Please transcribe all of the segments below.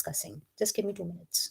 discussing. Just give me 2 minutes.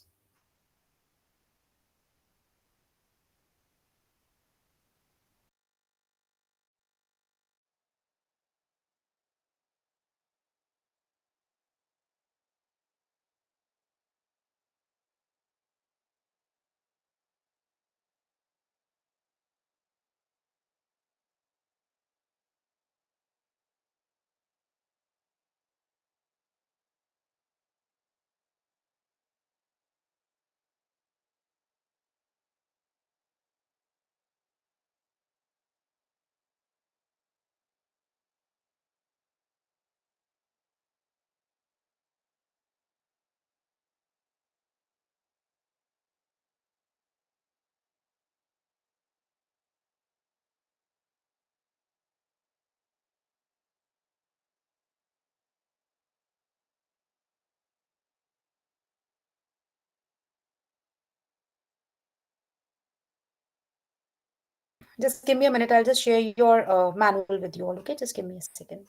Just give me a minute. I'll just share your manual with you all. Okay, just give me a second.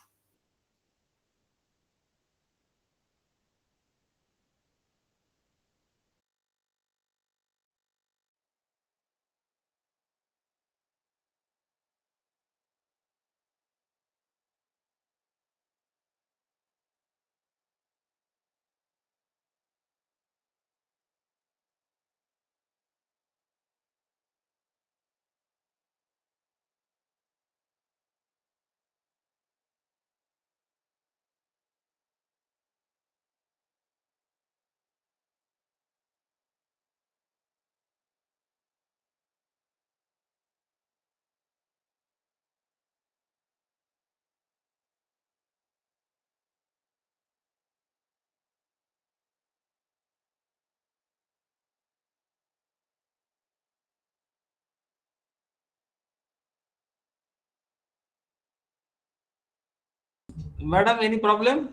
Madam, any problem?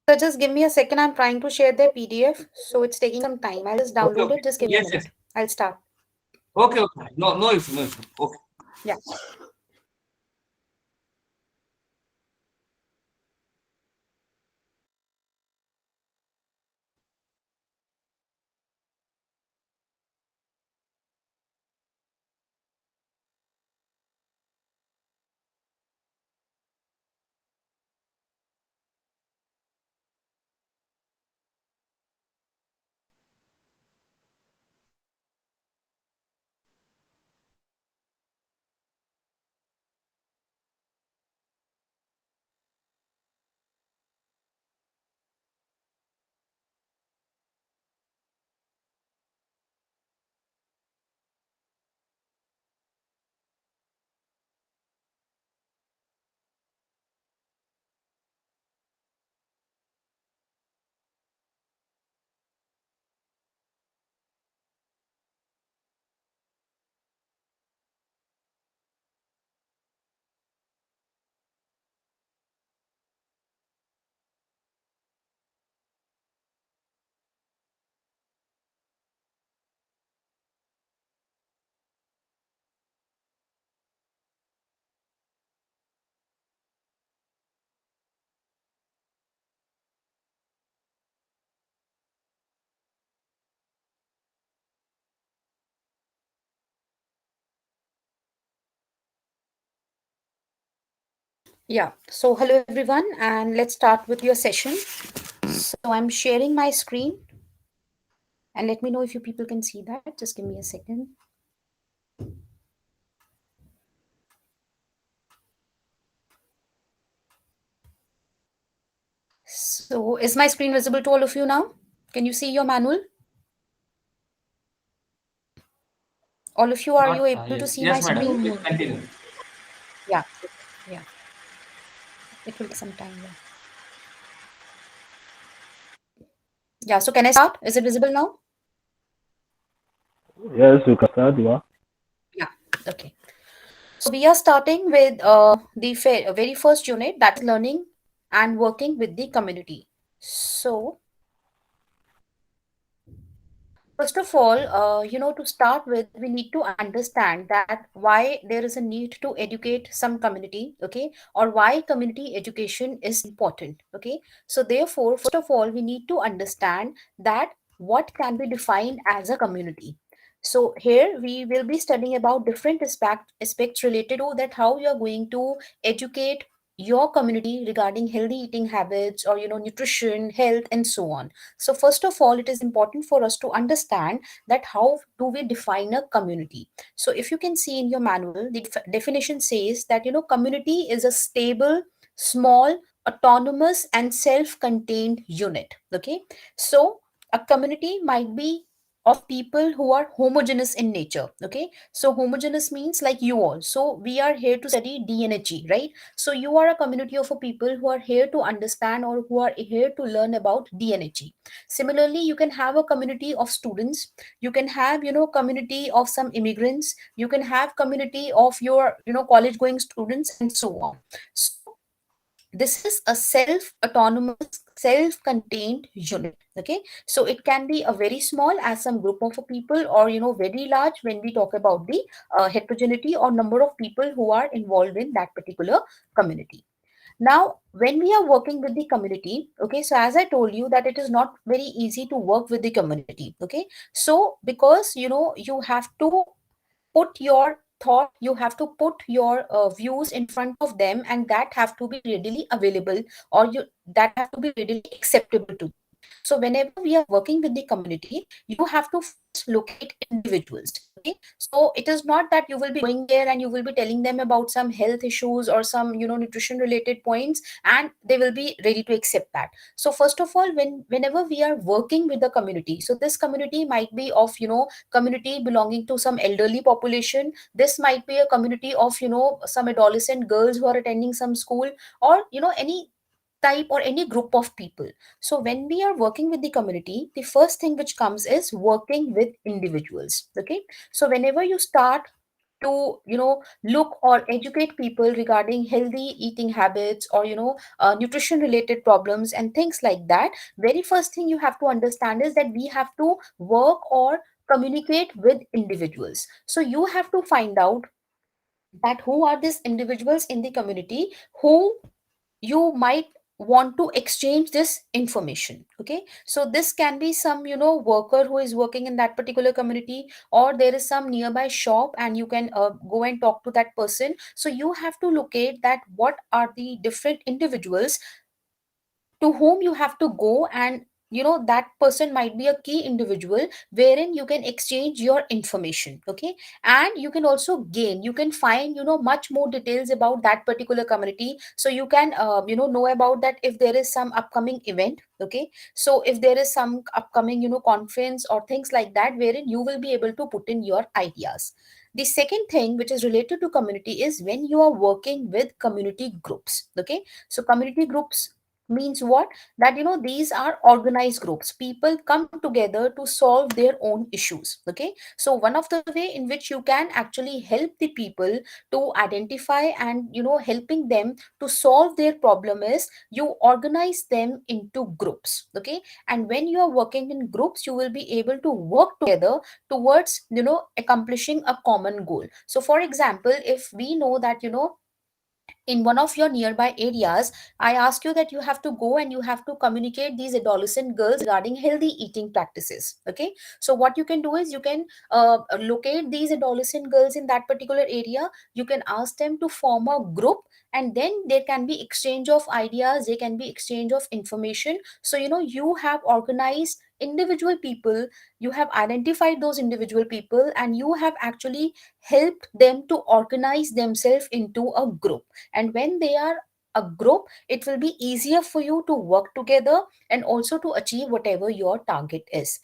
So just give me a second. I'm trying to share their PDF, so it's taking some time. I'll just Okay, download okay. it. Just give me a Yes, yes. minute. I'll start. Okay, okay. No, no issue, no issue. Okay. Yeah. Yeah. So hello everyone, and let's start with your session. So I'm sharing my screen, and let me know if you people can see that. Just give me a second. So is my screen visible to all of you now? Can you see your manual? All of you, are Not, you able to yes, see my yes, madam. screen? Please continue. Yeah. Yeah. It will take some time. Yeah. Yeah. So can I start? Is it visible now? Yes, you can start. Yeah. Yeah. Okay. So we are starting with the very first unit, that is learning and working with the community. So First of all, to start with, we need to understand that why there is a need to educate some community, okay, or why community education is important, okay. So, therefore, first of all, we need to understand that what can be defined as a community. So, here we will be studying about different aspects related to that how you are going to educate your community regarding healthy eating habits or nutrition, health, and so on. So first of all, it is important for us to understand that how do we define a community. So if you can see in your manual, the definition says that community is a stable, small, autonomous, and self-contained unit. Okay, so a community might be of people who are homogeneous in nature. Okay, so homogeneous means like you all. So we are here to study DNHE, right? So you are a community of a people who are here to understand or who are here to learn about DNHE. Similarly, you can have a community of students. You can have community of some immigrants. You can have community of your college going students and so on. So this is a self autonomous, self contained unit. Okay, so it can be a very small as some group of people, or very large when we talk about the heterogeneity or number of people who are involved in that particular community. Now, when we are working with the community, okay, so as I told you that it is not very easy to work with the community, okay. So because you have to put your thought, you have to put your views in front of them, and that have to be readily available, or you that have to be readily acceptable to them. So whenever we are working with the community, you have to first locate individuals. Okay, so it is not that you will be going there and you will be telling them about some health issues or some nutrition related points, and they will be ready to accept that. So first of all, whenever we are working with the community, so this community might be of community belonging to some elderly population. This might be a community of some adolescent girls who are attending some school, or any type or any group of people. So when we are working with the community, the first thing which comes is working with individuals. Okay, so whenever you start to look or educate people regarding healthy eating habits, or nutrition related problems and things like that, very first thing you have to understand is that we have to work or communicate with individuals. So you have to find out that who are these individuals in the community who you might want to exchange this information. Okay, so this can be some worker who is working in that particular community, or there is some nearby shop and you can go and talk to that person. So you have to locate that what are the different individuals to whom you have to go, and that person might be a key individual wherein you can exchange your information. Okay, and you can also gain, you can find much more details about that particular community. So you can know about that if there is some upcoming event. Okay, so if there is some upcoming conference or things like that, wherein you will be able to put in your ideas. The second thing which is related to community is when you are working with community groups. Okay, so community groups means what? That these are organized groups, people come together to solve their own issues. Okay, so one of the way in which you can actually help the people to identify and helping them to solve their problem is you organize them into groups. Okay, and when you are working in groups, you will be able to work together towards accomplishing a common goal. So for example, if we know that in one of your nearby areas, I ask you that you have to go and you have to communicate these adolescent girls regarding healthy eating practices. Okay, so what you can do is you can locate these adolescent girls in that particular area. You can ask them to form a group, and then there can be exchange of ideas, there can be exchange of information. So you have organized individual people, you have identified those individual people, and you have actually helped them to organize themselves into a group. And when they are a group, it will be easier for you to work together and also to achieve whatever your target is.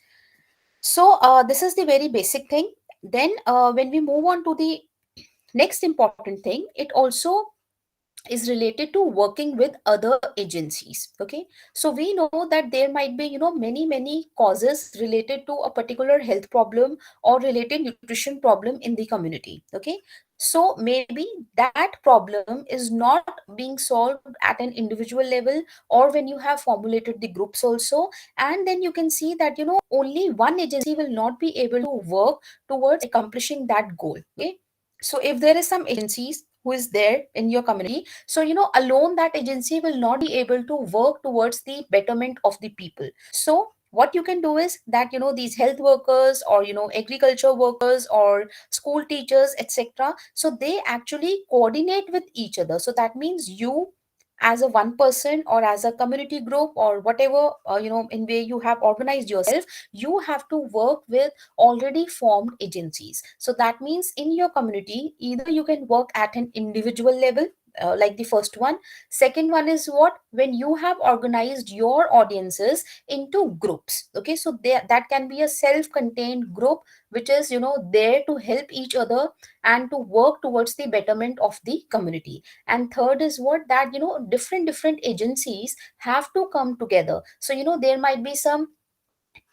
So this is the very basic thing. Then when we move on to the next important thing, it also is related to working with other agencies. Okay, so we know that there might be many causes related to a particular health problem or related nutrition problem in the community. Okay, So maybe that problem is not being solved at an individual level, or when you have formulated the groups also. And then you can see that, only one agency will not be able to work towards accomplishing that goal. Okay. So if there is some agencies who is there in your community, so alone that agency will not be able to work towards the betterment of the people. So what you can do is that, these health workers, or agriculture workers, or school teachers, etc., so they actually coordinate with each other. So that means you, as a one person, or as a community group, or whatever, in way you have organized yourself, you have to work with already formed agencies. So that means in your community, either you can work at an individual level, like the first one. Second one is what, when you have organized your audiences into groups. Okay, so there, that can be a self-contained group, which is, there to help each other and to work towards the betterment of the community. And third is what, that, different agencies have to come together. So there might be some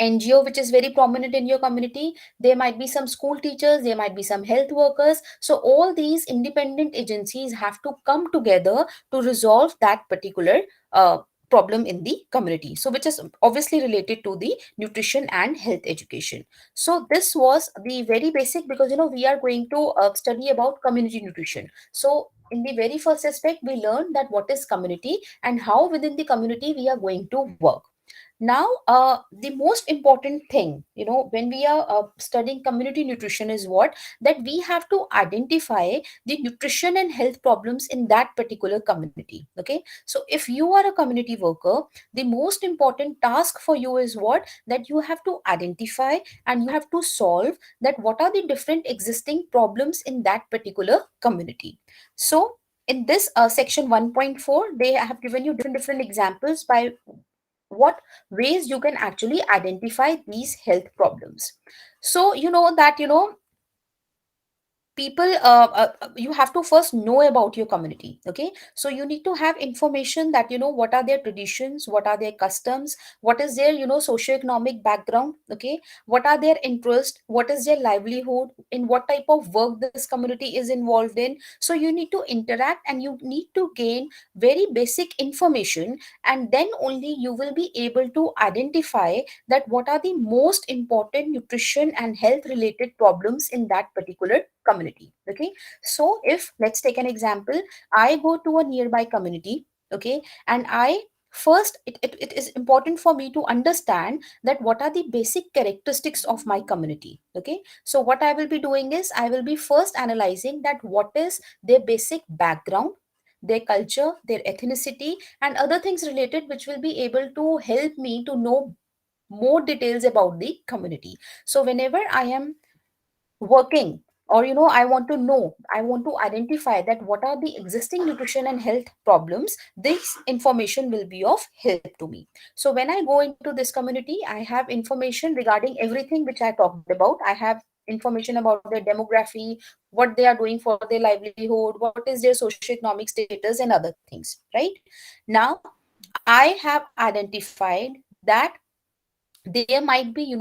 NGO which is very prominent in your community. There might be some school teachers, there might be some health workers. So all these independent agencies have to come together to resolve that particular uh, problem in the community. So which is obviously related to the nutrition and health education. So this was the very basic, because we are going to study about community nutrition. So in the very first aspect, we learned that what is community and how within the community we are going to work. Now, the most important thing, when we are studying community nutrition is what, that we have to identify the nutrition and health problems in that particular community. Okay, so if you are a community worker, the most important task for you is what, that you have to identify and you have to solve that what are the different existing problems in that particular community. So in this section 1.4, they have given you different examples by what ways you can actually identify these health problems. So you know that, people, you have to first know about your community. Okay, so you need to have information that, what are their traditions, what are their customs, what is their, socioeconomic background. Okay, what are their interests, what is their livelihood, in what type of work this community is involved in. So you need to interact and you need to gain very basic information, and then only you will be able to identify that what are the most important nutrition and health related problems in that particular community. Okay, so if, let's take an example, I go to a nearby community. Okay, and I first, it is important for me to understand that what are the basic characteristics of my community. Okay, so what I will be doing is I will be first analyzing that what is their basic background, their culture, their ethnicity, and other things related, which will be able to help me to know more details about the community. So whenever I am working, or I want to know, I want to identify that what are the existing nutrition and health problems, this information will be of help to me. So when I go into this community, I have information regarding everything which I talked about. I have information about their demography, what they are doing for their livelihood, what is their socioeconomic status, and other things, right? Now I have identified that there might be,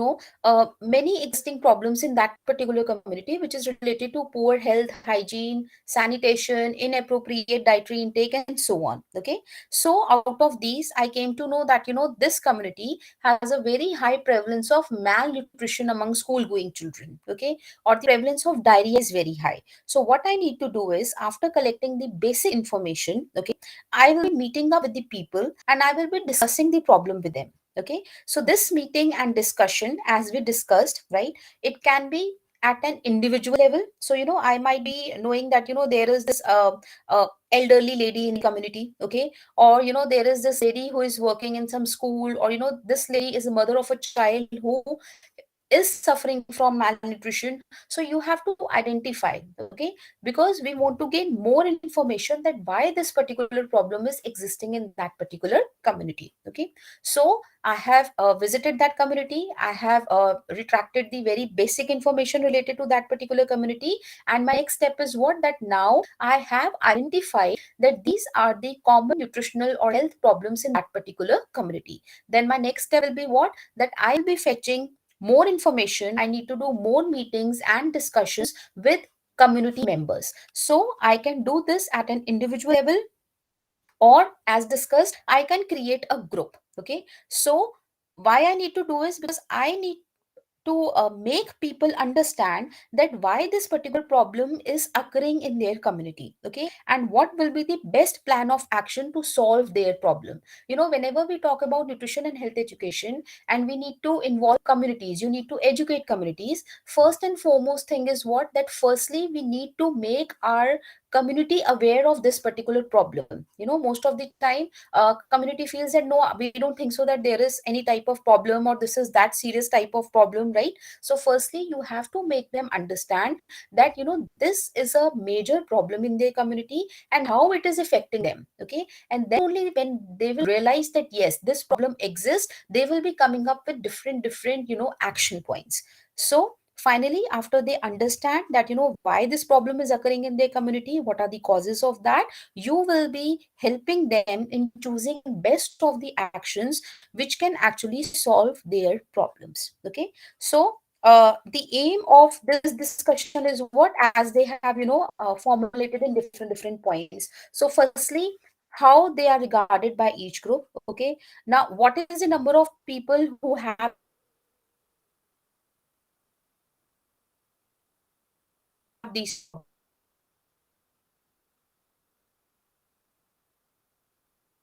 many existing problems in that particular community, which is related to poor health, hygiene, sanitation, inappropriate dietary intake, and so on. Okay, so out of these I came to know that, this community has a very high prevalence of malnutrition among school going children. Okay, or the prevalence of diarrhea is very high. So what I need to do is, after collecting the basic information, okay, I will be meeting up with the people and I will be discussing the problem with them. Okay, so this meeting and discussion, as we discussed, right, it can be at an individual level. So I might be knowing that, there is this elderly lady in the community. Okay, or there is this lady who is working in some school, or this lady is a mother of a child who is suffering from malnutrition. So you have to identify. Okay, because we want to gain more information that why this particular problem is existing in that particular community. Okay, so I have visited that community. I have retracted the very basic information related to that particular community. And my next step is what, that now I have identified that these are the common nutritional or health problems in that particular community. Then my next step will be what, that I'll be fetching more information. I need to do more meetings and discussions with community members. So I can do this at an individual level, or as discussed, I can create a group. Okay, so why I need to do is because I need to make people understand that why this particular problem is occurring in their community. Okay, and what will be the best plan of action to solve their problem. Whenever we talk about nutrition and health education, and we need to involve communities, you need to educate communities. First and foremost thing is what, that firstly we need to make our community aware of this particular problem. Most of the time community feels that no, we don't think so that there is any type of problem, or this is that serious type of problem, right? So firstly you have to make them understand that this is a major problem in their community and how it is affecting them. Okay, and then only when they will realize that yes, this problem exists, they will be coming up with different action points. So finally, after they understand that why this problem is occurring in their community, what are the causes of that, you will be helping them in choosing best of the actions which can actually solve their problems. Okay, so the aim of this discussion is what, as they have formulated in different points. So firstly, how they are regarded by each group. Okay, now what is the number of people who have these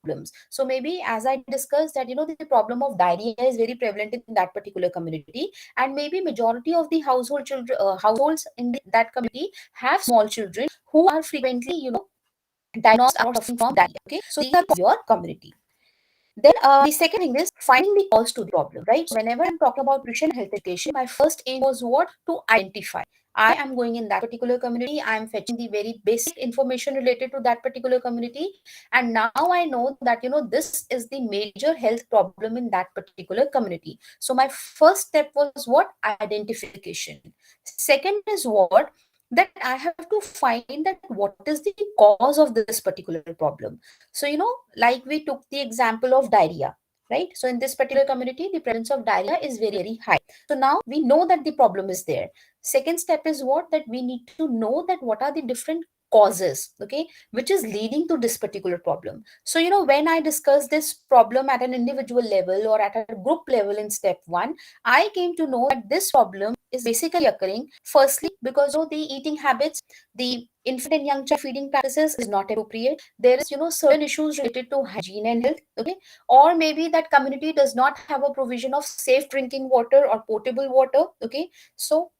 problems? So maybe as I discussed that there are different communities who have these problems. So maybe as I discussed that the problem of diarrhea is very prevalent in that particular community, and maybe majority of the households in that community have small children who are frequently diagnosed or suffering from diarrhea. Okay, so these are your community. Then the second thing is finding the cause to the problem, right? So whenever I'm talking about nutrition and health education, my first aim was what? To identify. I am going in that particular community. I am fetching the very basic information related to that particular community, and now I know that this is the major health problem in that particular community. So my first step was what? Identification. Second is what? That I have to find that what is the cause of this particular problem. So like we took the example of diarrhea, right? So in this particular community the prevalence of diarrhea is very high. So now we know that the problem is there. Second step is what? That we need to know that what are the different causes, okay, which is leading to this particular problem. So when I discuss this problem at an individual level or at a group level in step 1, I came to know that this problem is basically occurring firstly because the eating habits, the infant and young child feeding practices is not appropriate. There is certain issues related to hygiene and health. Okay, or maybe that community does not have a provision of safe drinking water or potable water. Okay, so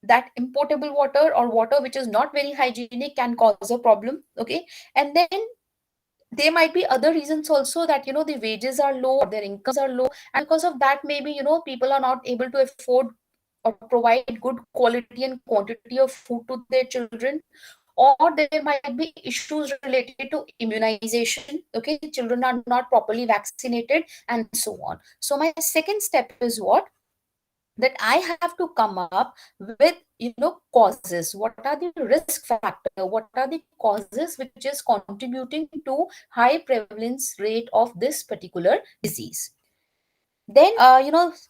that importable water or water which is not very hygienic can cause a problem. Okay, and then there might be other reasons also, that the wages are low or their incomes are low, and because of that maybe people are not able to afford or provide good quality and quantity of food to their children, or there might be issues related to immunization. Okay, children are not properly vaccinated and so on. So my second step is what? That I have to come up with causes. What are the risk factor, what are the causes which is contributing to high prevalence rate of this particular disease. Then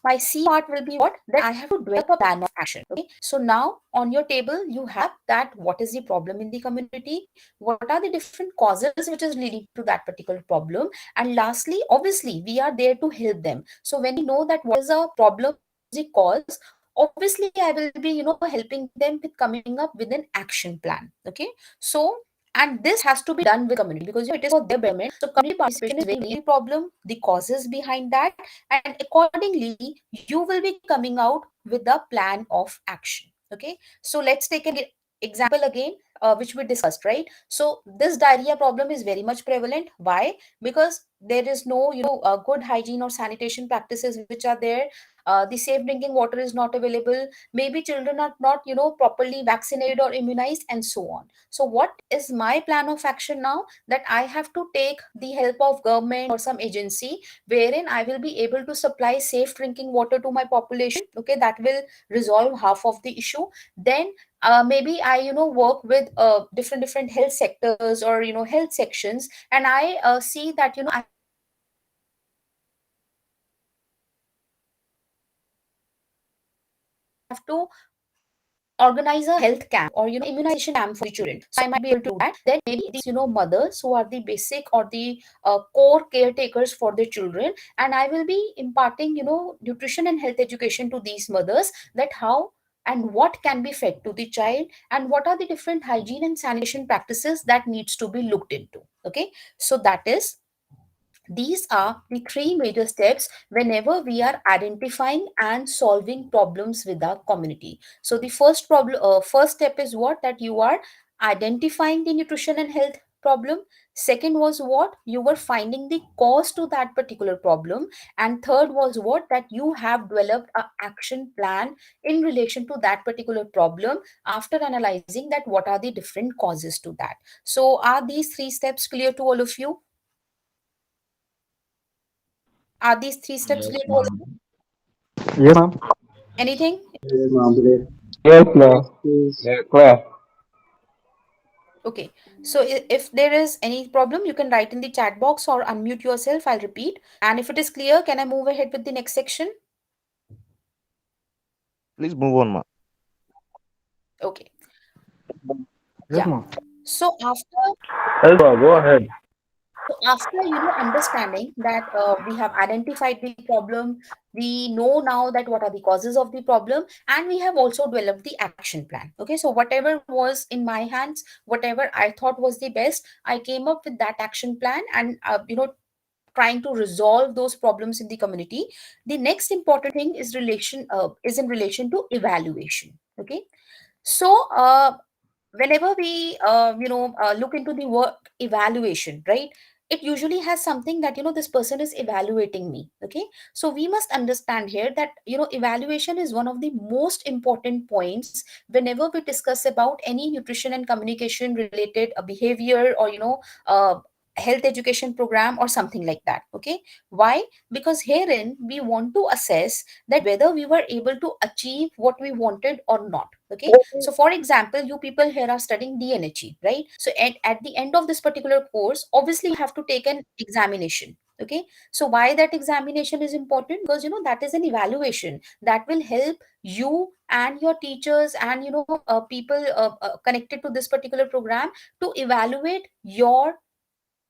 my C part will be what? That I have to develop a plan of action. Okay, so now on your table you have that what is the problem in the community, what are the different causes which is leading to that particular problem, and lastly, obviously, we are there to help them. So when we know that what is a problem, what is the cause, obviously I will be helping them with coming up with an action plan. Okay, so and this has to be done with community because it is for their betterment. So community participation is very important. The problem, the causes behind that, and accordingly you will be coming out with a plan of action. Okay, so let's take an example again, which we discussed, right? So this diarrhea problem is very much prevalent. Why? Because there is no good hygiene or sanitation practices which are there. The safe drinking water is not available. Maybe children are not properly vaccinated or immunized, and so on. So what is my plan of action now? That I have to take the help of government or some agency, wherein I will be able to supply safe drinking water to my population. Okay, that will resolve half of the issue. Then maybe I work with different health sectors or health sections, and I see that I have to provide different information related to this particular problem. Okay, organize a health camp or immunization camp for the children. So I might be able to do that. Then maybe these mothers who are the basic or the core caretakers for their children, and I will be imparting nutrition and health education to these mothers, that how and what can be fed to the child, and what are the different hygiene and sanitation practices that needs to be looked into. Okay, so that is, these are the three major steps whenever we are identifying and solving problems with our community. So the first step is what, that you are identifying the nutrition and health problem. Second was what, you were finding the cause to that particular problem. And third was what, that you have developed a action plan in relation to that particular problem after analyzing that what are the different causes to that. So are these three steps clear to all of you? Are these three steps clear to all of you? Yes, ma'am. Anything? Yes, ma'am. Great. Yes, ma'am. Next is Yeah, clear. Okay. So if there is any problem, you can write in the chat box or unmute yourself. I'll repeat. And if it is clear, can I move ahead with the next section? Please move on, ma. Okay. Yes, Yeah. ma'am. So Yes, ma'am. Go ahead. after understanding that we have identified the problem, we know now that what are the causes of the problem, and we have also developed the action plan. Okay, so whatever was in my hands, whatever I thought was the best, I came up with that action plan, and trying to resolve those problems in the community. The next important thing is in relation to evaluation. Okay, so whenever we look into the work evaluation, right, it usually has something that this person is evaluating me. Okay, so we must understand here that evaluation is one of the most important points whenever we discuss about any nutrition and communication related behavior, or health education program or something like that. Okay, why? Because herein we want to assess that whether we were able to achieve what we wanted or not. Okay, so for example, you people here are studying DNHE, right? So at the end of this particular course, obviously you have to take an examination. Okay, so why that examination is important? Because that is an evaluation that will help you and your teachers and people connected to this particular program to evaluate your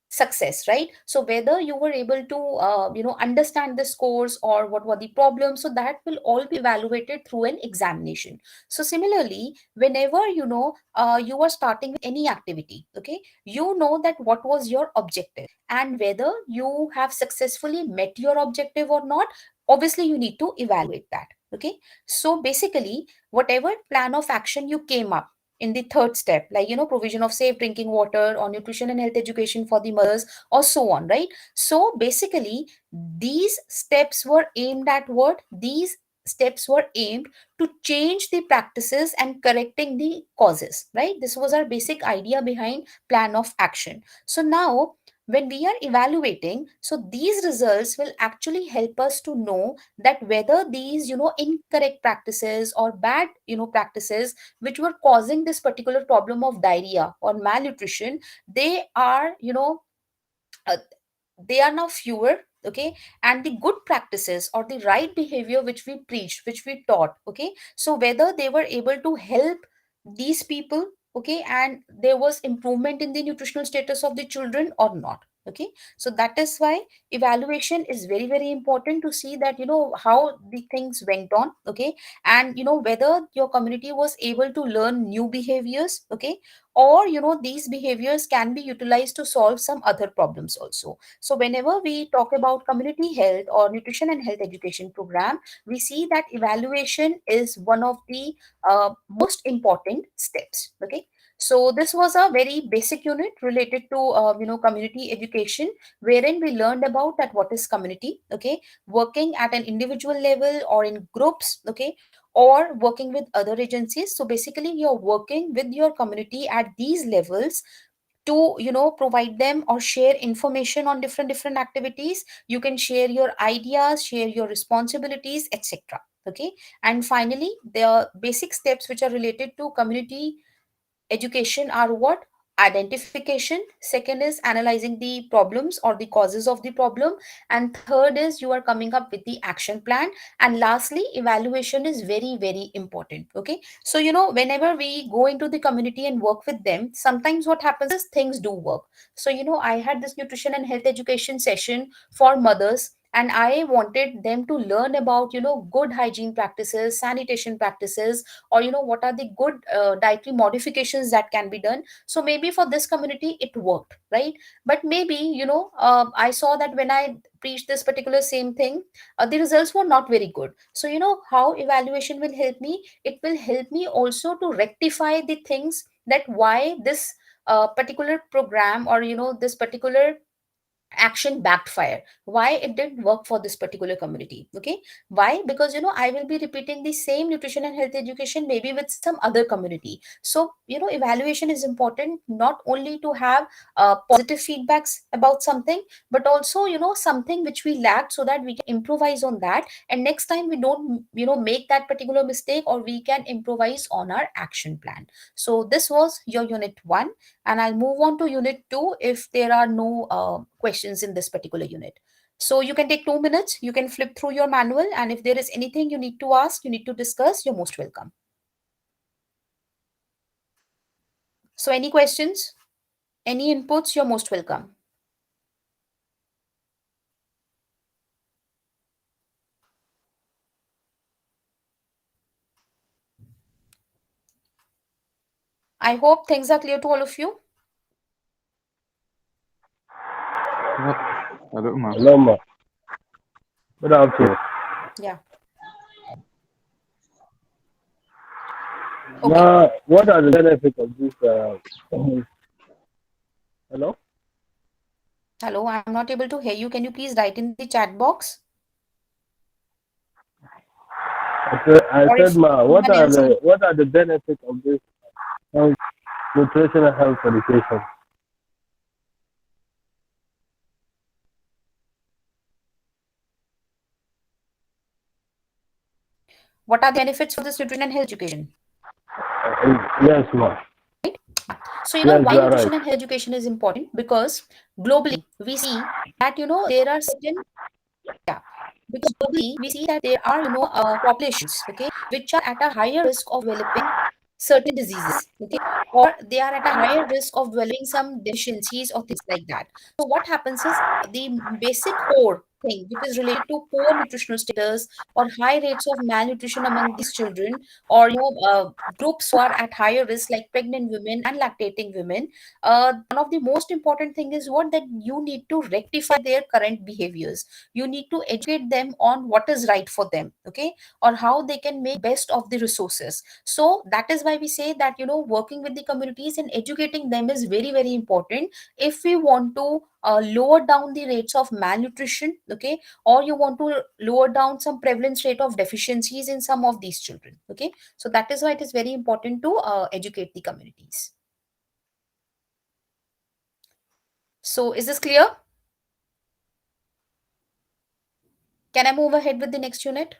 success, right? So whether you were able to understand this course or what were the problems, so that will all be evaluated through an examination. So similarly, whenever you are starting with any activity, okay, you know that what was your objective and whether you have successfully met your objective or not. Obviously you need to evaluate that. Okay, so basically whatever plan of action you came up in the third step, like provision of safe drinking water or nutrition and health education for the mothers or so on, right? So basically these steps were aimed at what, these steps were aimed to change the practices and correcting the causes, right? This was our basic idea behind plan of action. So now when we are evaluating, so these results will actually help us to know that whether these incorrect practices or bad practices which were causing this particular problem of diarrhea or malnutrition, they are uh, they are now fewer. Okay, and the good practices or the right behavior which we preached, which we taught, okay, so whether they were able to help these people, okay, and there was improvement in the nutritional status of the children or not. Okay, so that is why evaluation is very very important to see that how the things went on. Okay, and whether your community was able to learn new behaviors. Okay, or these behaviors can be utilized to solve some other problems also. So whenever we talk about community health or nutrition and health education program, we see that evaluation is one of the most important steps. Okay, so this was a very basic unit related to community education, wherein we learned about that what is community. Okay, working at an individual level or in groups. Okay, or working with other agencies. So basically you're working with your community at these levels to provide them or share information on different activities. You can share your ideas, share your responsibilities, etc. Okay, and finally the basic steps which are related to community education are what, identification, second is analyzing the problems or the causes of the problem, and third is you are coming up with the action plan, and lastly evaluation is very very important. Okay, so whenever we go into the community and work with them, sometimes what happens is things do work. So I had this nutrition and health education session for mothers, and I wanted them to learn about good hygiene practices, sanitation practices, or what are the good dietary modifications that can be done. So maybe for this community it worked, right? But maybe I saw that when I preached this particular same thing, the results were not very good. So how evaluation will help me? It will help me also to rectify the things, that why this particular program, or this particular action backfire, why it didn't work for this particular community. Okay, why? Because I will be repeating the same nutrition and health education maybe with some other community. So evaluation is important, not only to have positive feedbacks about something, but also something which we lacked, so that we can improvise on that, and next time we don't make that particular mistake, or we can improvise on our action plan. So this was your unit 1, and I'll move on to unit 2 if there are no questions in this particular unit. So you can take 2 minutes, you can flip through your manual, and if there is anything you need to ask, you need to discuss, you're most welcome. So any questions, any inputs, you're most welcome. I hope things are clear to all of you. Hello, ma. Hello, ma. Good afternoon. Yeah. Okay. Ma, what are the benefits of this? Hello? Hello, I'm not able to hear you. Can you please write in the chat box? I Or said, if ma, someone else can. what are the benefits of this health, nutritional health education? What are the benefits of this nutrition and health education? Yes, ma. So Yes, why you are right. nutrition and health education is important? Because globally we see that there are certain, yeah, because globally we see that there are populations, okay, which are at a higher risk of developing certain diseases, okay, or they are at a higher risk of developing some deficiencies or things like that. So what happens is the basic core thing which is related to poor nutritional status or high rates of malnutrition among these children, or groups who are at higher risk like pregnant women and lactating women. One of the most important thing is what, that you need to rectify their current behaviors. You need to educate them on what is right for them, okay, or how they can make best of the resources. So that is why we say that working with the communities and educating them is very very important if we want to lower down the rates of malnutrition, okay, or you want to lower down some prevalence rate of deficiencies in some of these children. Okay, so that is why it is very important to educate the communities. So is this clear? Can I move ahead with the next unit?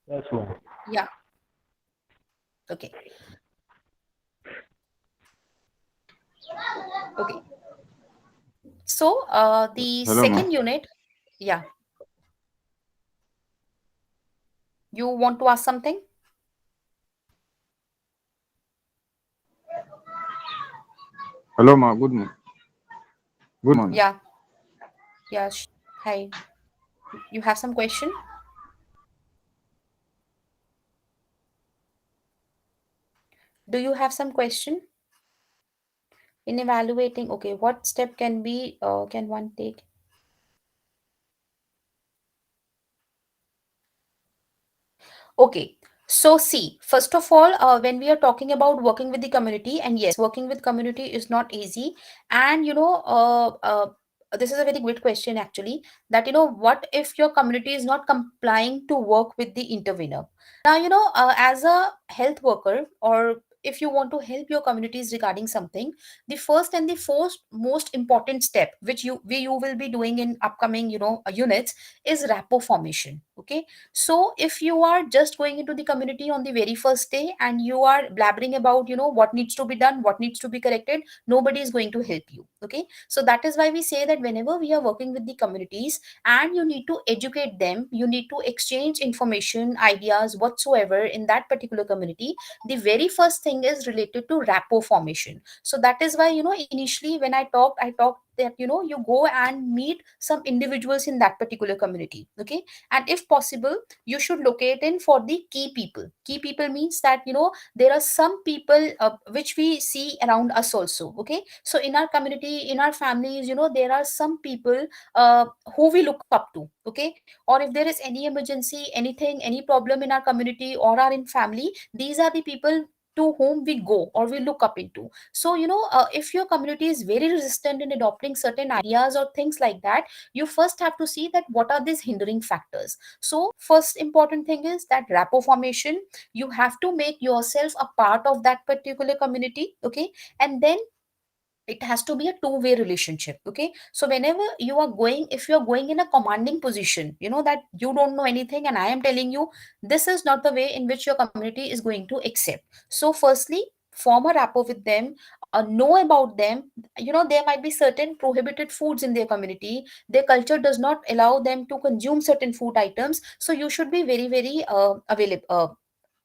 Yes, ma. Yeah. Okay. Okay. So the Hello, ma. second unit, yeah, you want to ask something? Hello, ma. Good morning. Good morning. Yeah. Yeah. Hi. You have some question? Do you have some question in evaluating? Okay, what step can be can one take? Okay. So see, first of all, when we are talking about working with the community, and yes, working with community is not easy. And this is a very good question actually. That what if your community is not complying to work with the intervener? Now as a health worker, or if you want to help your communities regarding something, the first and the first most important step which you will be doing in upcoming units is rapport formation. Okay, so if you are just going into the community on the very first day and you are blabbering about what needs to be done, what needs to be corrected, nobody is going to help you. Okay, so that is why we say that whenever we are working with the communities and you need to educate them, you need to exchange information, ideas whatsoever in that particular community, the very first thing is related to rapport formation. So that is why initially when I talked that you go and meet some individuals in that particular community. Okay, and if possible you should locate in for the key people. Key people means that there are some people which we see around us also. Okay, so in our community, in our families, there are some people uh, who we look up to. Okay, or if there is any emergency, anything, any problem in our community or our in family, these are the people to whom we go or we look up into. So if your community is very resistant in adopting certain ideas or things like that, you first have to see that what are these hindering factors. So first important thing is that rapport formation. You have to make yourself a part of that particular community. Okay, and then it has to be a two-way relationship. Okay, so whenever you are going, if you are going in a commanding position, that you don't know anything and I am telling you, this is not the way in which your community is going to accept. So firstly, form a rapport with them, know about them. There might be certain prohibited foods in their community, their culture does not allow them to consume certain food items, so you should be very very available,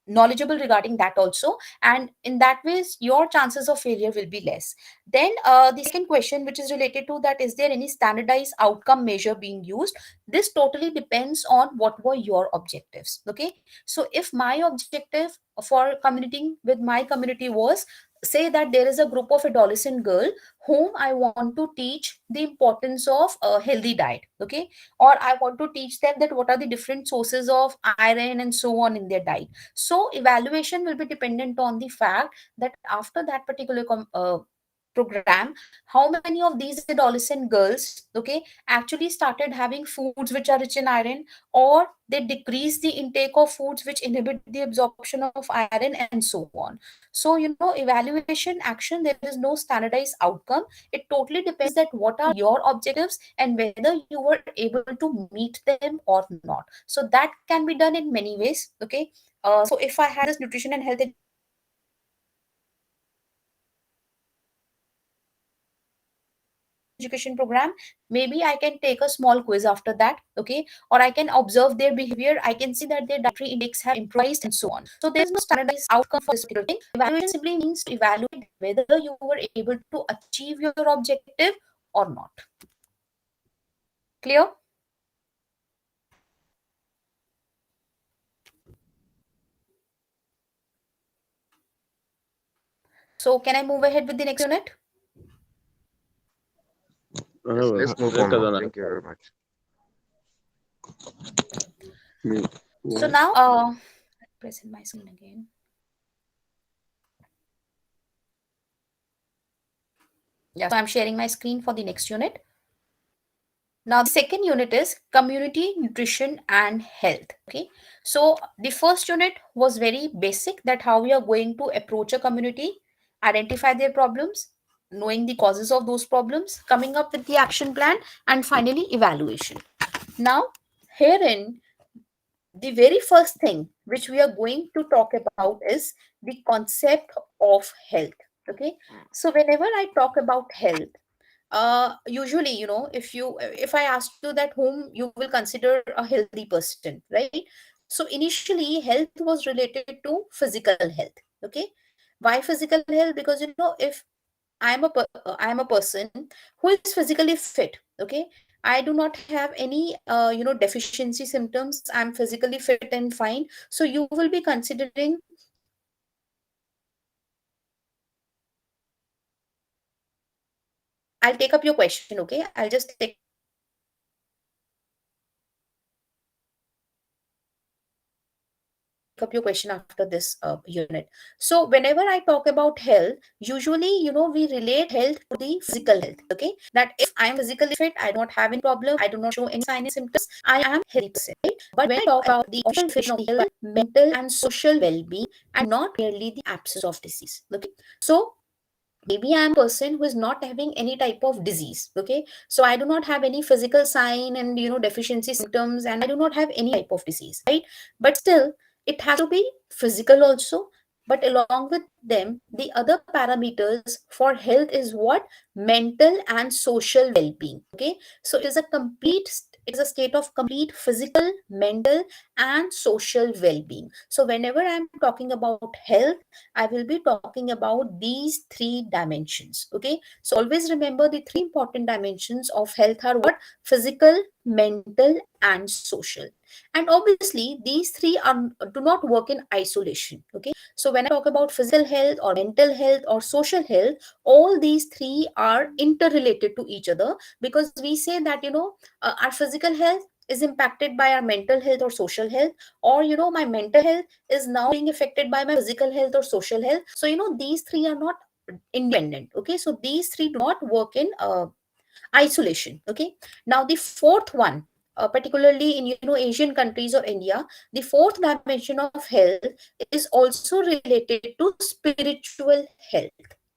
knowledgeable regarding that also, and in that ways your chances of failure will be less. Then the second question which is related to that, is there any standardized outcome measure being used? This totally depends on what were your objectives. Okay, so if my objective for communicating with my community was, say that there is a group of adolescent girl whom I want to teach the importance of a healthy diet. Okay, or I want to teach them that what are the different sources of iron and so on in their diet. So evaluation will be dependent on the fact that after that particular program, how many of these adolescent girls, okay, actually started having foods which are rich in iron, or they decrease the intake of foods which inhibit the absorption of iron and so on. So evaluation action, there is no standardized outcome. It totally depends that what are your objectives and whether you were able to meet them or not. So that can be done in many ways. Okay, so if I had this nutrition and health education program, maybe I can take a small quiz after that. Okay, or I can observe their behavior, I can see that their dietary intakes have improved and so on. So there is no standardized outcome for this particular thing. Evaluation simply means to evaluate whether you were able to achieve your objective or not. Clear? So can I move ahead with the next unit? Yes, let's move on, ma'am. Thank you very much. Me. So Yeah. now, present my screen again. Yeah, so I'm sharing my screen for the next unit. Now, the second unit is community nutrition and health. Okay, so the first unit was very basic, that how we are going to approach a community, identify their problems, knowing the causes of those problems, coming up with the action plan, and finally evaluation. Now, herein the very first thing which we are going to talk about is the concept of health. Okay, so whenever I talk about health, usually if I ask you that whom you will consider a healthy person, right? So initially health was related to physical health. Okay, why physical health? Because if I am a person who is physically fit. Okay, I do not have any deficiency symptoms, I'm physically fit and fine, so you will be considering I'll take up your question. Okay, I'll just take up your question. So take up your question after this unit. So whenever I talk about health, usually, we relate health to the physical health. Okay, that if I am physically fit, I do not have any problem, I do not show any signs and symptoms, I am healthy person, right? But when I talk about the official definition of the health, mental and social well-being, and not merely the absence of disease. Okay, so maybe I'm a person who is not having any type of disease. Okay, so I do not have any physical sign and deficiency symptoms, and I do not have any type of disease, right? But still, it has to be physical also. But along with them, the other parameters for health is what? Mental and social well-being. Okay, so it is a state of complete physical, mental, and social well-being. So whenever I'm talking about health, I will be talking about these three dimensions. Okay, so always remember the three important dimensions of health are what? Physical, mental, and social. And obviously, these three do not work in isolation. Okay, so when I talk about physical health or mental health or social health, all these three are interrelated to each other, because we say that our physical health is impacted by our mental health or social health, or my mental health is now being affected by my physical health or social health. So these three are not independent. Okay, so these three do not work in isolation. Okay, now the fourth one, particularly in Asian countries or India, the fourth dimension of health is also related to spiritual health.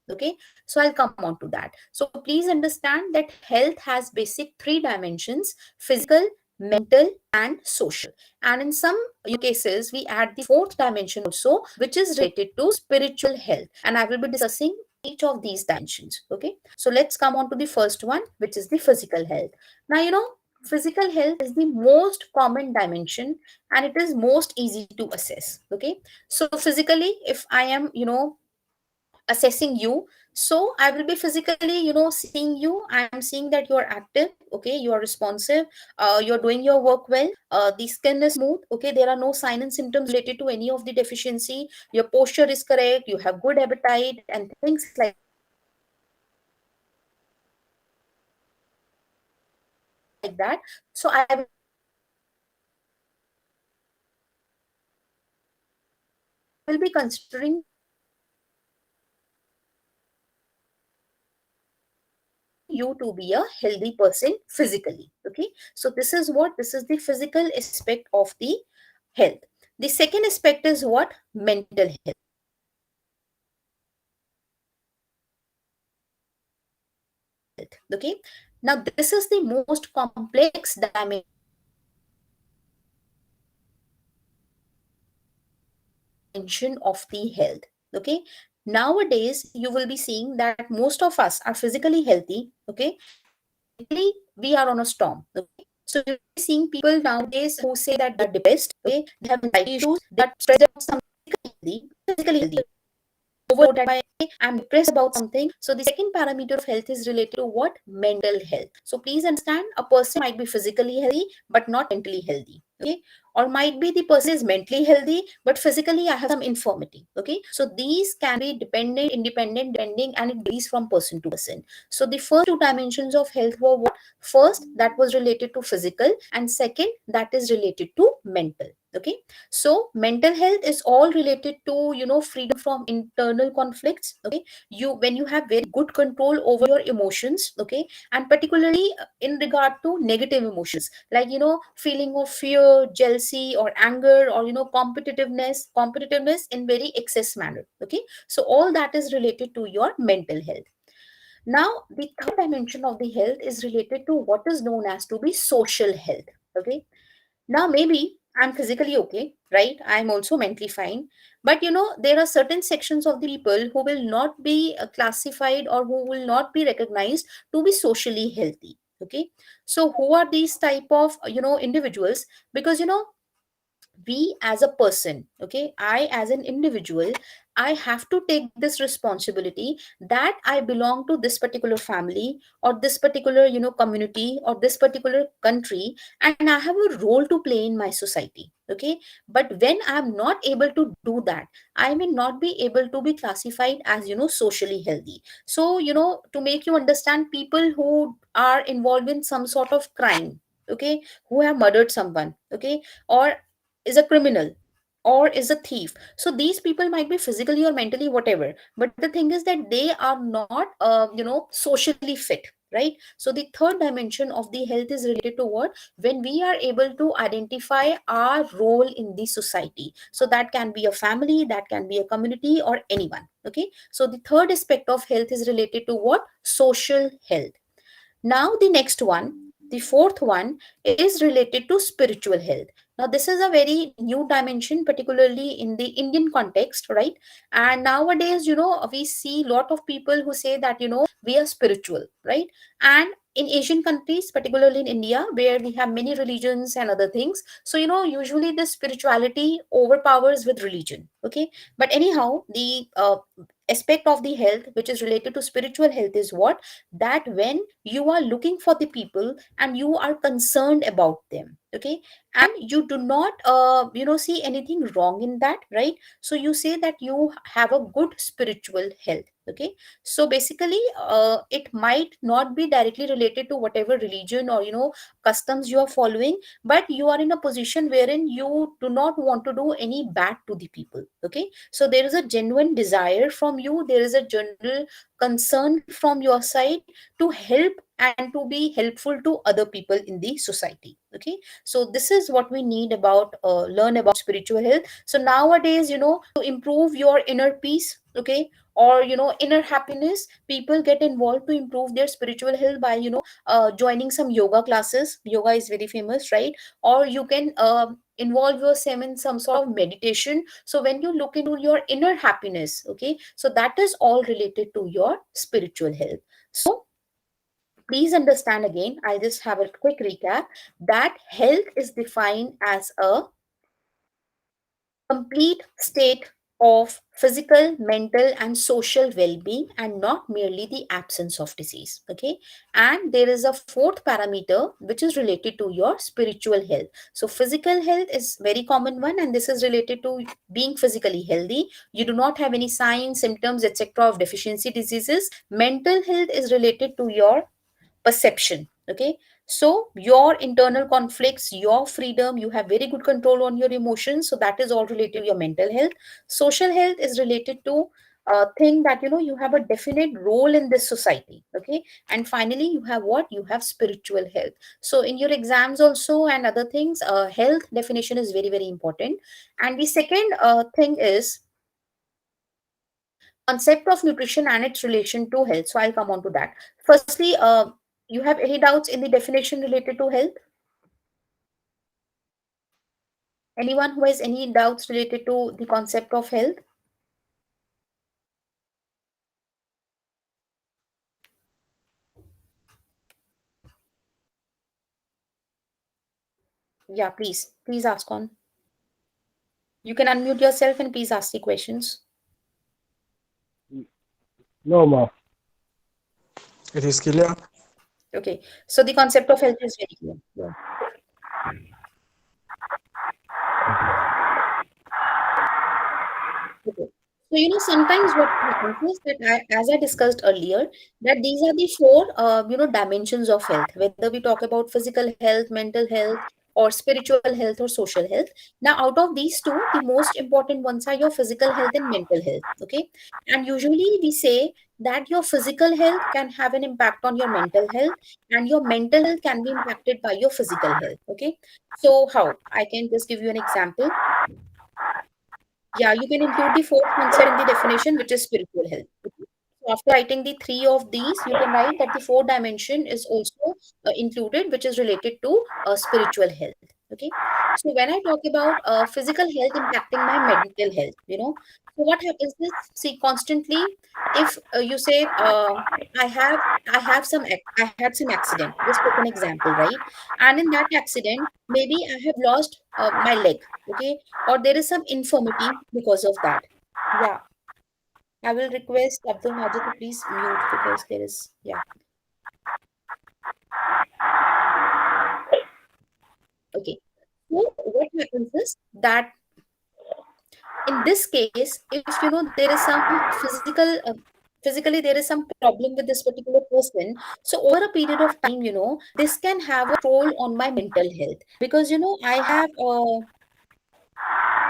Okay, so I'll come on to that. So please understand that health has basic three dimensions: physical, mental, and social. And in some cases, we add the fourth dimension also, which is related to spiritual health, and I will be discussing each of these dimensions. Okay, so let's come on to the first one, which is the physical health. Now, physical health is the most common dimension, and it is most easy to assess. Okay, so physically, if I am assessing you, so I will be physically seeing you. I am seeing that you are active. Okay, you are responsive, you're doing your work well, the skin is smooth. Okay, there are no signs and symptoms related to any of the deficiency, your posture is correct, you have good appetite and things like that. So I will be considering you as a physically healthy person. Okay, so this is the first dimension of the health. Now, I will be considering you to be a healthy person physically. Okay, so this is what? This is the first dimension of the health. Okay, so this is what? This is the physical aspect of the health. The second aspect is what? Mental health. Okay, now this is the most complex dimension of the health. Okay, now this is the most complex dimension of the health. Okay, nowadays you will be seeing that most of us are physically healthy. Okay, nowadays you will be seeing that most of us are physically healthy. Okay, but mentally we are on a storm. Okay, so you will be seeing people nowadays who say that they are depressed. Okay, they have anxiety issues, they are stressed about something physically healthy, overloaded by, I'm depressed about something. So the second parameter of health is related to what? Mental health. So please understand, a person might be physically healthy but not mentally healthy. Okay, or might be the person is mentally healthy but physically I have some infirmity. Okay, so these can be dependent, independent, depending, and it varies from person to person. So the first two dimensions of health were what? First, that was related to physical, and second, that is related to mental. Okay, so mental health is all related to freedom from internal conflicts. Okay, when you have very good control over your emotions. Okay, and particularly in regard to negative emotions, like feeling of fear, jealousy, or anger, or competitiveness in very excess manner. Okay, so all that is related to your mental health. Now, the third dimension of the health is related to what is known as to be social health. Okay, now, maybe I'm physically okay, right? I'm also mentally fine. But there are certain sections of the people who will not be classified or who will not be recognized to be socially healthy. Okay. So, who are these type of, individuals? Because, we as a person, okay, I as an individual, I have to take this responsibility that I belong to this particular family or this particular community or this particular country, and I have a role to play in my society. Okay, but when I'm not able to do that, I may not be able to be classified as socially healthy. So to make you understand, people who are involved in some sort of crime, okay, who have murdered someone, okay, or is a criminal, or is a thief. So these people might be physically or mentally whatever, but the thing is that they are not socially fit, right? So the third dimension of the health is related to what? When we are able to identify our role in the society. So that can be a family, that can be a community, or anyone. Okay, so the third aspect of health is related to what? Social health. Now, the next one, the fourth one, is related to spiritual health. Now, this is a very new dimension, particularly in the Indian context, right? And nowadays, we see a lot of people who say that, we are spiritual, right? And in Asian countries, particularly in India, where we have many religions and other things. So, usually the spirituality overpowers with religion, okay? But anyhow, the aspect of the health, which is related to spiritual health, is what? That when you are looking for the people and you are concerned about them, okay, and you do not see anything wrong in that, right? So you say that you have a good spiritual health. Okay, so basically it might not be directly related to whatever religion or customs you are following, but you are in a position wherein you do not want to do any bad to the people. Okay, so there is a genuine desire from you, there is a general concern from your side to help and to be helpful to other people in the society. Okay, so this is what we need about learn about spiritual health. So nowadays, to improve your inner peace, okay, or inner happiness, people get involved to improve their spiritual health by joining some yoga classes. Yoga is very famous, right? Or you can involve yourself in some sort of meditation. So when you look into your inner happiness, okay, so that is all related to your spiritual health. So please understand, again, I'll just have a quick recap, that health is defined as a complete state of physical, mental, and social well-being, and not merely the absence of disease. Okay, and there is a fourth parameter which is related to your spiritual health. So physical health is very common one, and this is related to being physically healthy. You do not have any signs, symptoms, etc. of deficiency diseases. Mental health is related to your perception. Okay, so your internal conflicts, your freedom, you have very good control on your emotions, so that is all related to your mental health. Social health is related to thing that you have a definite role in this society. Okay, and finally you have what? You have spiritual health. So in your exams also and other things, health definition is very, very important. And the second thing is concept of nutrition and its relation to health. So I'll come on to that. Firstly, you have any doubts in the definition related to health? Anyone who has any doubts related to the concept of health? Yeah, please ask on. You can unmute yourself and please ask the questions. No, ma. It is clear. Okay, so the concept of health is very clear. Yeah. Okay. So, sometimes what happens is that as I discussed earlier, that these are the four, dimensions of health, whether we talk about physical health, mental health, or spiritual health or social health. Now, out of these two, the most important ones are your physical health and mental health. Okay. And usually we say that your physical health can have an impact on your mental health, and your mental health can be impacted by your physical health. Okay. So, how? I can just give you an example. Yeah, you can include the fourth concept in the definition, which is spiritual health. So after writing the three of these, you can write that the fourth dimension is also included, which is related to spiritual health. Okay. So when I talk about physical health impacting my mental health, so what happens is, see, constantly, if you say, I have, I had some accident. Just take an example, right? And in that accident, maybe I have lost my leg. Okay, or there is some infirmity because of that. Yeah, I will request Abdul Majid to please mute because there is, yeah. Okay. So what happens is that in this case, if there is some physically there is some problem with this particular person, so over a period of time, this can have a toll on my mental health, because I have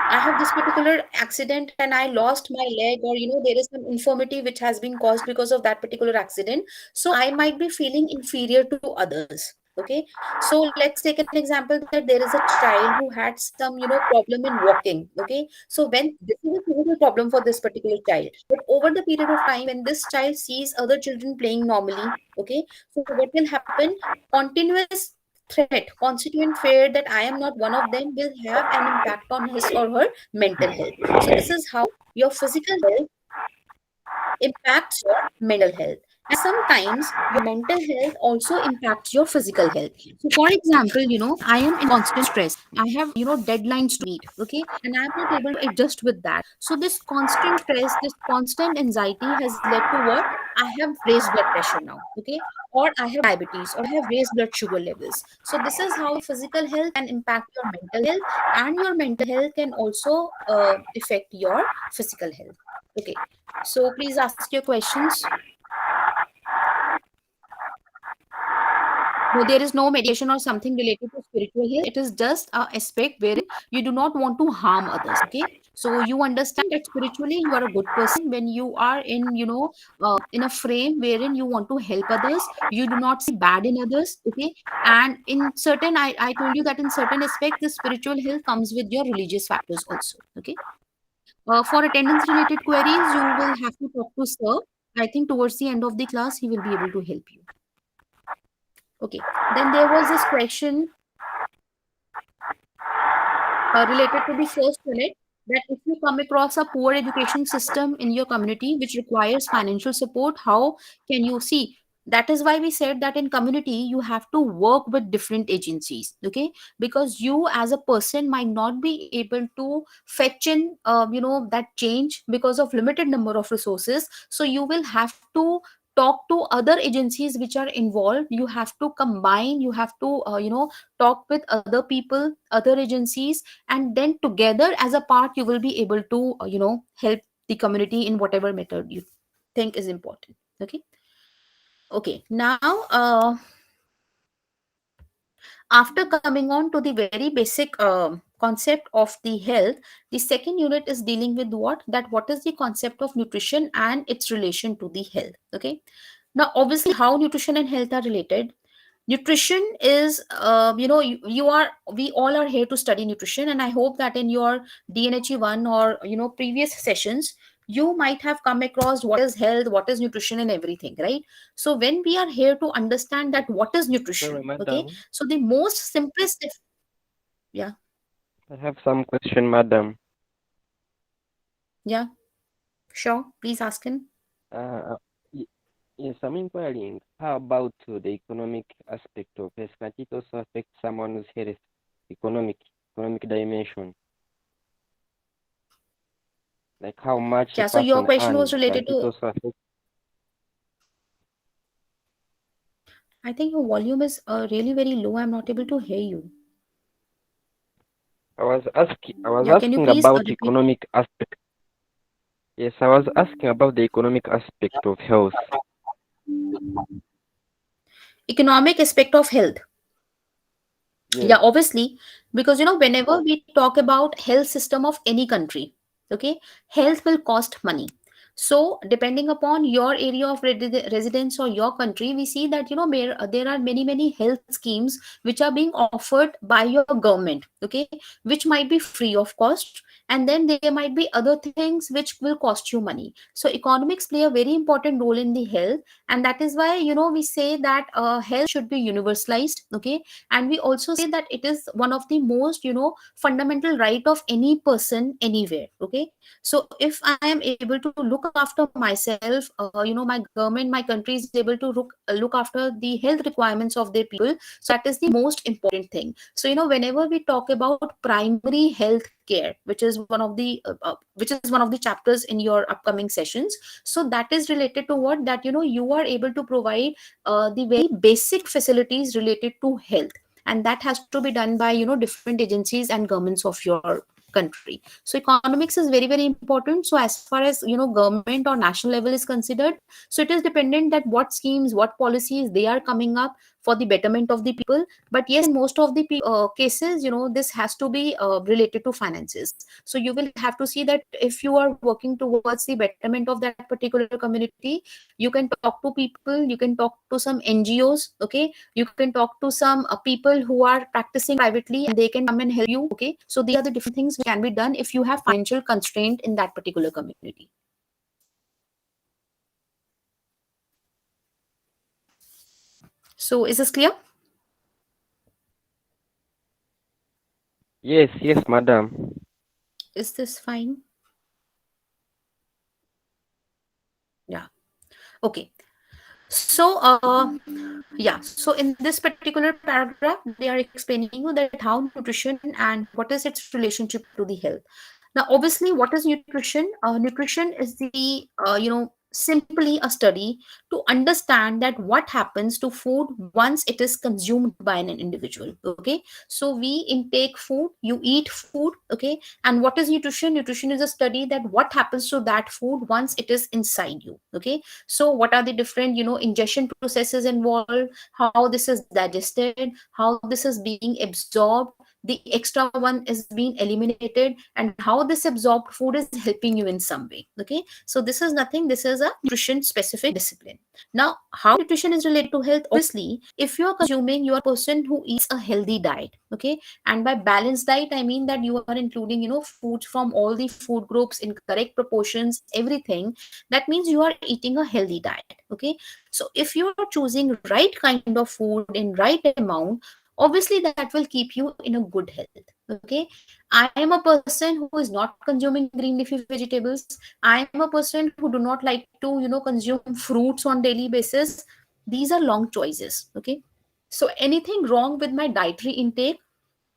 I have this particular accident and I lost my leg, or there is some infirmity which has been caused because of that particular accident. So I might be feeling inferior to others. Okay. So let's take an example that there is a child who had some, problem in walking. Okay. So when this is a physical problem for this particular child, but over the period of time, when this child sees other children playing normally, okay, so what will happen? Continuous threat, constituent fear that I am not one of them will have an impact on his or her mental health. So this is how your physical health impacts your mental health. And sometimes your mental health also impacts your physical health. So for example, I am in constant stress. I have, deadlines to meet. Okay. And I'm not able to adjust with that. So this constant stress, this constant anxiety has led to what? I have raised blood pressure now. Okay. Or I have diabetes, or I have raised blood sugar levels. So this is how physical health can impact your mental health, and your mental health can also affect your physical health. Okay. So please ask your questions. No, there is no meditation or something related to spiritual health. It is just a aspect wherein you do not want to harm others. Okay. So you understand that spiritually you are a good person when you are in, in a frame wherein you want to help others. You do not see bad in others. Okay. And in certain, I told you that in certain aspects, the spiritual health comes with your religious factors also. Okay. For attendance related queries, you will have to talk to sir. I think towards the end of the class, he will be able to help you. Okay. Then there was this question related to the first unit, that if you come across a poor education system in your community which requires financial support, how can you see? That is why we said that in community you have to work with different agencies. Okay. Because you as a person might not be able to fetch in that change because of limited number of resources. So you will have to talk to other agencies which are involved. You have to combine, you have to talk with other people, other agencies, and then together as a part you will be able to help the community in whatever method you think is important. Okay. Okay. Now, after coming on to the very basic concept of the health, the second unit is dealing with what is the concept of nutrition and its relation to the health. Okay. Now obviously how nutrition and health are related. Nutrition is you are we all are here to study nutrition, and I hope that in your DNHE1 or previous sessions you might have come across what is health, what is nutrition, and everything, right? So when we are here to understand that what is nutrition, Sorry, okay, madam. so the most simplest, yeah, I have some question, madam. yeah, sure, please ask him. Uh, y- yes, I'm inquiring. How about the economic aspect of this? Can it also affect someone's health? Economic dimension. Like how much a Yeah, so your person question was earns. Can related it to, also affect? I think your volume is really very low. I'm not able to hear you. I was Yeah, can you asking please about repeat? economic aspect. Yes, I was asking about the economic aspect of health. Economic aspect of health. Yeah, Yes. obviously, because whenever we talk about health system of any country, okay, health will cost money. So depending upon your area of residence or your country, we see that there are many health schemes which are being offered by your government, okay, which might be free of cost, and then there might be other things which will cost you money. So economics play a very important role in the health, and that is why we say that health should be universalized. Okay. And we also say that it is one of the most fundamental right of any person anywhere. Okay. So if I am able to look after myself, my government, my country is able to look after the health requirements of their people, so that is the most important thing. So whenever we talk about primary health care, which is one of the chapters in your upcoming sessions, so that is related to that you are able to provide the very basic facilities related to health, and that has to be done by different agencies and governments of your country. So economics is very important. So as far as government or national level is considered, so it is dependent that what schemes, what policies they are coming up for the betterment of the people. But yes, in most of the cases, this has to be related to finances. So you will have to see that if you are working towards the betterment of that particular community, you can talk to people, you can talk to some NGOs, okay, you can talk to some people who are practicing privately, and they can come and help you, okay. So these are the different things which can be done if you have financial constraint in that particular community. So is this clear? Yes, yes, madam. Is this fine? Yeah. Okay. So, yeah. So in this particular paragraph, they are explaining you that how nutrition and what is its relationship to the health. Now, obviously, what is nutrition? Nutrition is the simply a study to understand that what happens to food once it is consumed by an individual. Okay, so we intake food, you eat food. Okay, and what is nutrition? Nutrition is a study that what happens to that food once it is inside you. Okay, so what are the different ingestion processes involved, how this is digested, how this is being absorbed, the extra one is being eliminated, and how this absorbed food is helping you in some way. Okay, so this is nothing, this is a nutrition specific discipline. Now, how nutrition is related to health? Obviously, if you are consuming, you are a person who eats a healthy diet. Okay, and by balanced diet I mean that you are including foods from all the food groups in correct proportions, everything. That means you are eating a healthy diet. Okay, so if you are choosing right kind of food in right amount, obviously that will keep you in a good health. Okay, I am a person who is not consuming green leafy vegetables. I am a person who do not like to consume fruits on daily basis. These are long choices. Okay, so anything wrong with my dietary intake,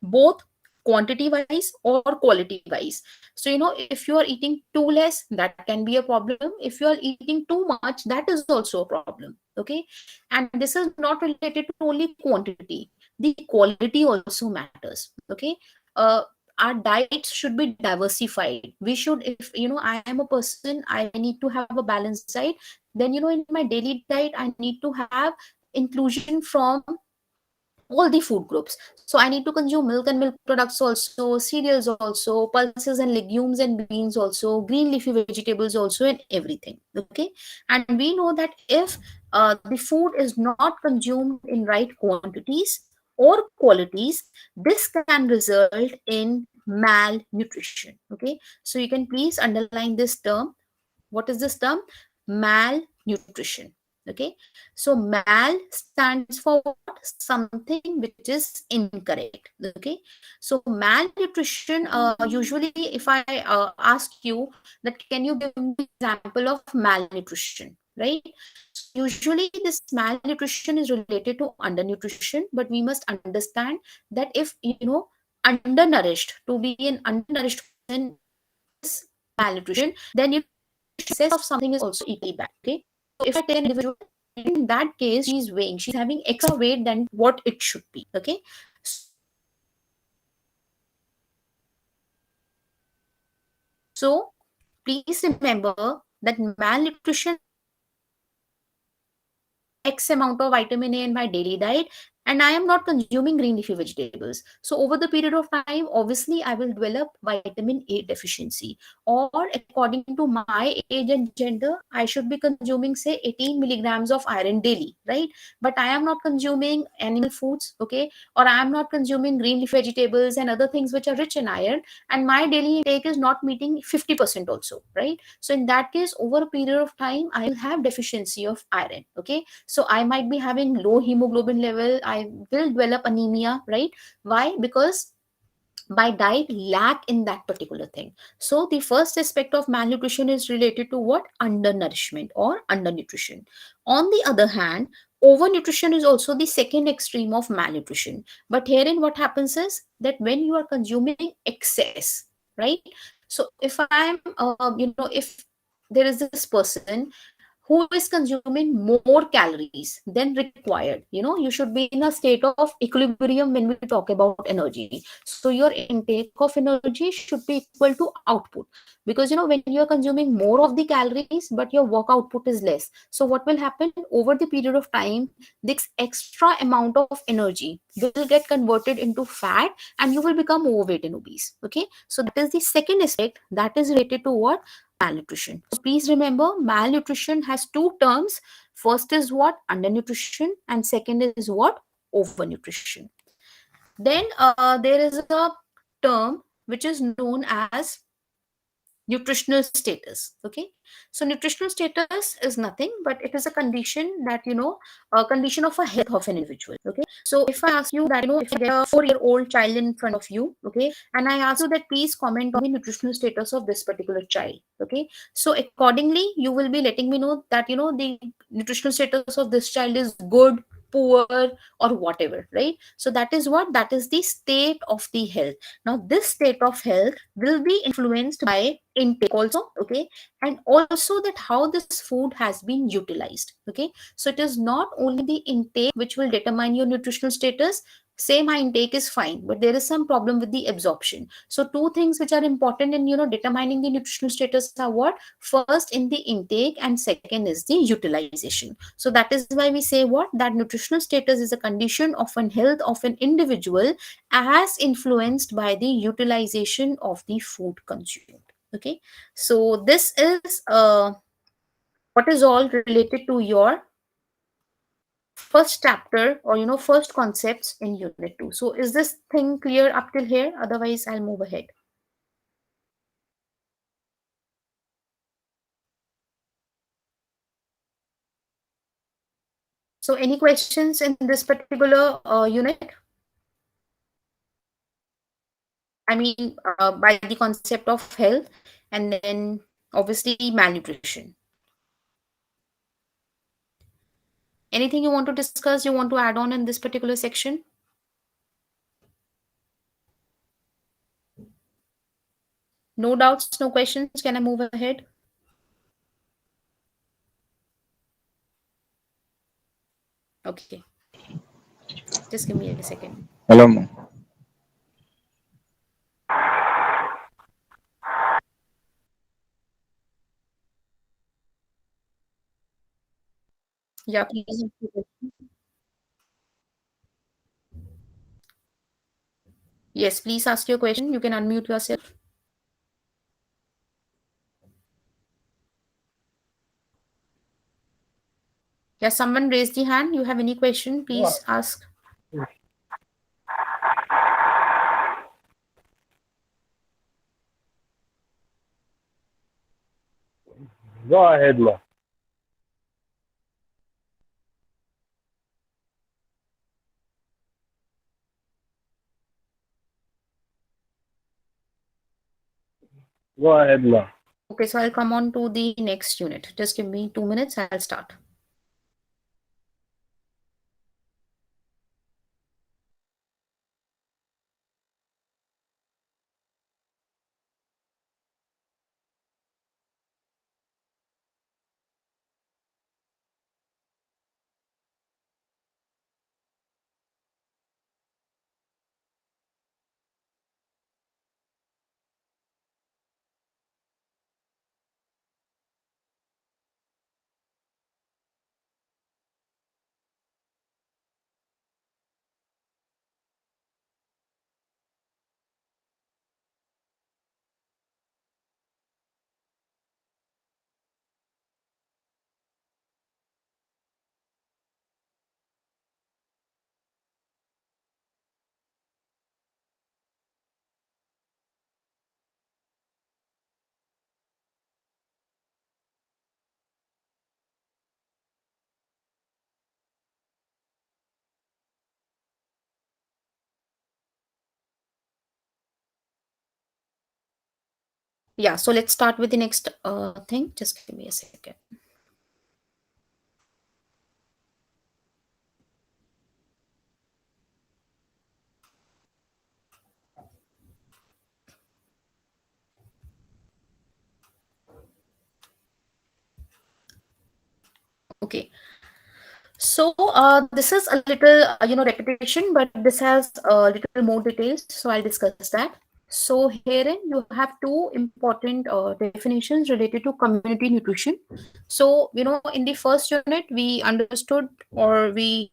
both quantity wise or quality wise. So if you are eating too less, that can be a problem. If you are eating too much, that is also a problem. Okay, and this is not related to only quantity, the quality also matters. Okay, uh, our diets should be diversified. We should, if I am a person, I need to have a balanced diet, then in my daily diet I need to have inclusion from all the food groups. So I need to consume milk and milk products also, cereals also, pulses and legumes and beans also, green leafy vegetables also, and everything. Okay, and we know that if the food is not consumed in right quantities or qualities, this can result in malnutrition. Okay, so you can please underline this term. What is this term? Malnutrition. Okay, so mal stands for what? Something which is incorrect. Okay, so malnutrition, usually if I ask you that can you give me example of malnutrition, right? So usually this malnutrition is related to undernutrition, but we must understand that if undernourished, to be an undernourished person is malnutrition, then excess of something is also equally bad. Okay, so if I take an individual, in that case she's weighing, she's having extra weight than what it should be. Okay, so please remember that malnutrition is related to undernutrition. Okay, so if I take an individual and if I am consuming X amount of vitamin A in my daily diet, and I am not consuming green leafy vegetables, so over the period of time, obviously I will develop vitamin A deficiency. Or according to my age and gender, I should be consuming say 18 milligrams of iron daily, right? But I am not consuming animal foods. Okay, or I am not consuming green leafy vegetables and other things which are rich in iron, and my daily intake is not meeting 50% also, right? So in that case, over a period of time I will have deficiency of iron. Okay, so I might be having low hemoglobin level, I will develop anemia, right? Why? Because my diet lack in that particular thing. So the first aspect of malnutrition is related to what? Undernourishment or undernutrition. On the other hand, overnutrition is also the second extreme of malnutrition. But herein what happens is that when you are consuming excess, right? So if I'm if there is this person who who is consuming more calories than required. You should be in a state of equilibrium when we talk about energy. So your intake of energy should be equal to output, because when you're consuming more of the calories but your work output is less, so what will happen over the period of time? This extra amount of energy will get converted into fat and you will become overweight and obese. Okay, so that is the second aspect that is related to what? Malnutrition. So please remember, malnutrition has two terms. First is what? Undernutrition, and second is what? Overnutrition. Then there is a term which is known as nutritional status. Okay, so nutritional status is nothing but it is a condition that, a condition of a health of an individual. Okay, so if I ask you that, if I get a 4-year-old child in front of you, okay, and I ask you that please comment on the nutritional status of this particular child. Okay, so accordingly you will be letting me know that, the nutritional status of this child is good, poor, or whatever, right? So that is what, that is the state of the health. Now this state of health will be influenced by intake also. Okay, and also that how this food has been utilized. Okay, so it is not only the intake which will determine your nutritional status. Say my intake is fine but there is some problem with the absorption. So two things which are important in, determining the nutritional status are what? First in the intake, and second is the utilization. So that is why we say what, that nutritional status is a condition of an health of an individual as influenced by the utilization of the food consumed. Okay, so this is what is all related to your first chapter, or first concepts in unit 2. So is this thing clear up till here? Otherwise I'll move ahead. So any questions in this particular unit? I mean, by the concept of health, and then obviously malnutrition. Anything you want to discuss, you want to add on in this particular section? No doubts, no questions. Can I move ahead? Okay. Just give me a second. Hello, ma. Yeah, please. Yes, please ask your question. You can unmute yourself. Yeah, someone raised the hand. You have any question? Please ask. Go ahead, ma. Go ahead, ma. Okay, so I'll come on to the next unit. Just give me 2 minutes. I'll start. Yeah, so let's start with the next thing. Just give me a second. Okay. So this is a little, repetition, but this has a little more details. So I'll discuss that. So herein you have two important definitions related to community nutrition. So, in the first unit, we understood, or we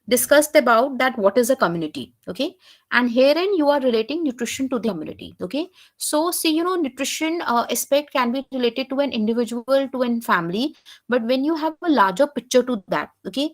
discussed about that what is a community. Okay. And herein you are relating nutrition to the community. Okay. So see, nutrition aspect can be related to an individual, to an family, but when you have a larger picture to that, okay,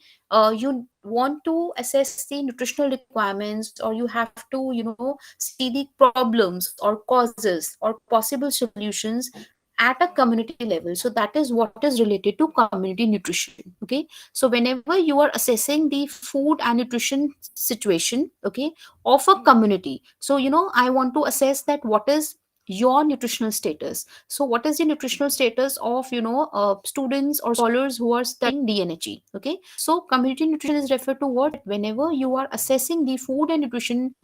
you want to assess the nutritional requirements, or you have to, see the problems or causes or possible solutions at a community level. So that is what is related to community nutrition. Okay. So whenever you are assessing the food and nutrition situation, okay, of a community, so I want to assess that what is your nutritional status. So what is the nutritional status of students or scholars who are studying DNHE? Okay. So community nutrition is referred to what, whenever you are assessing the food and nutrition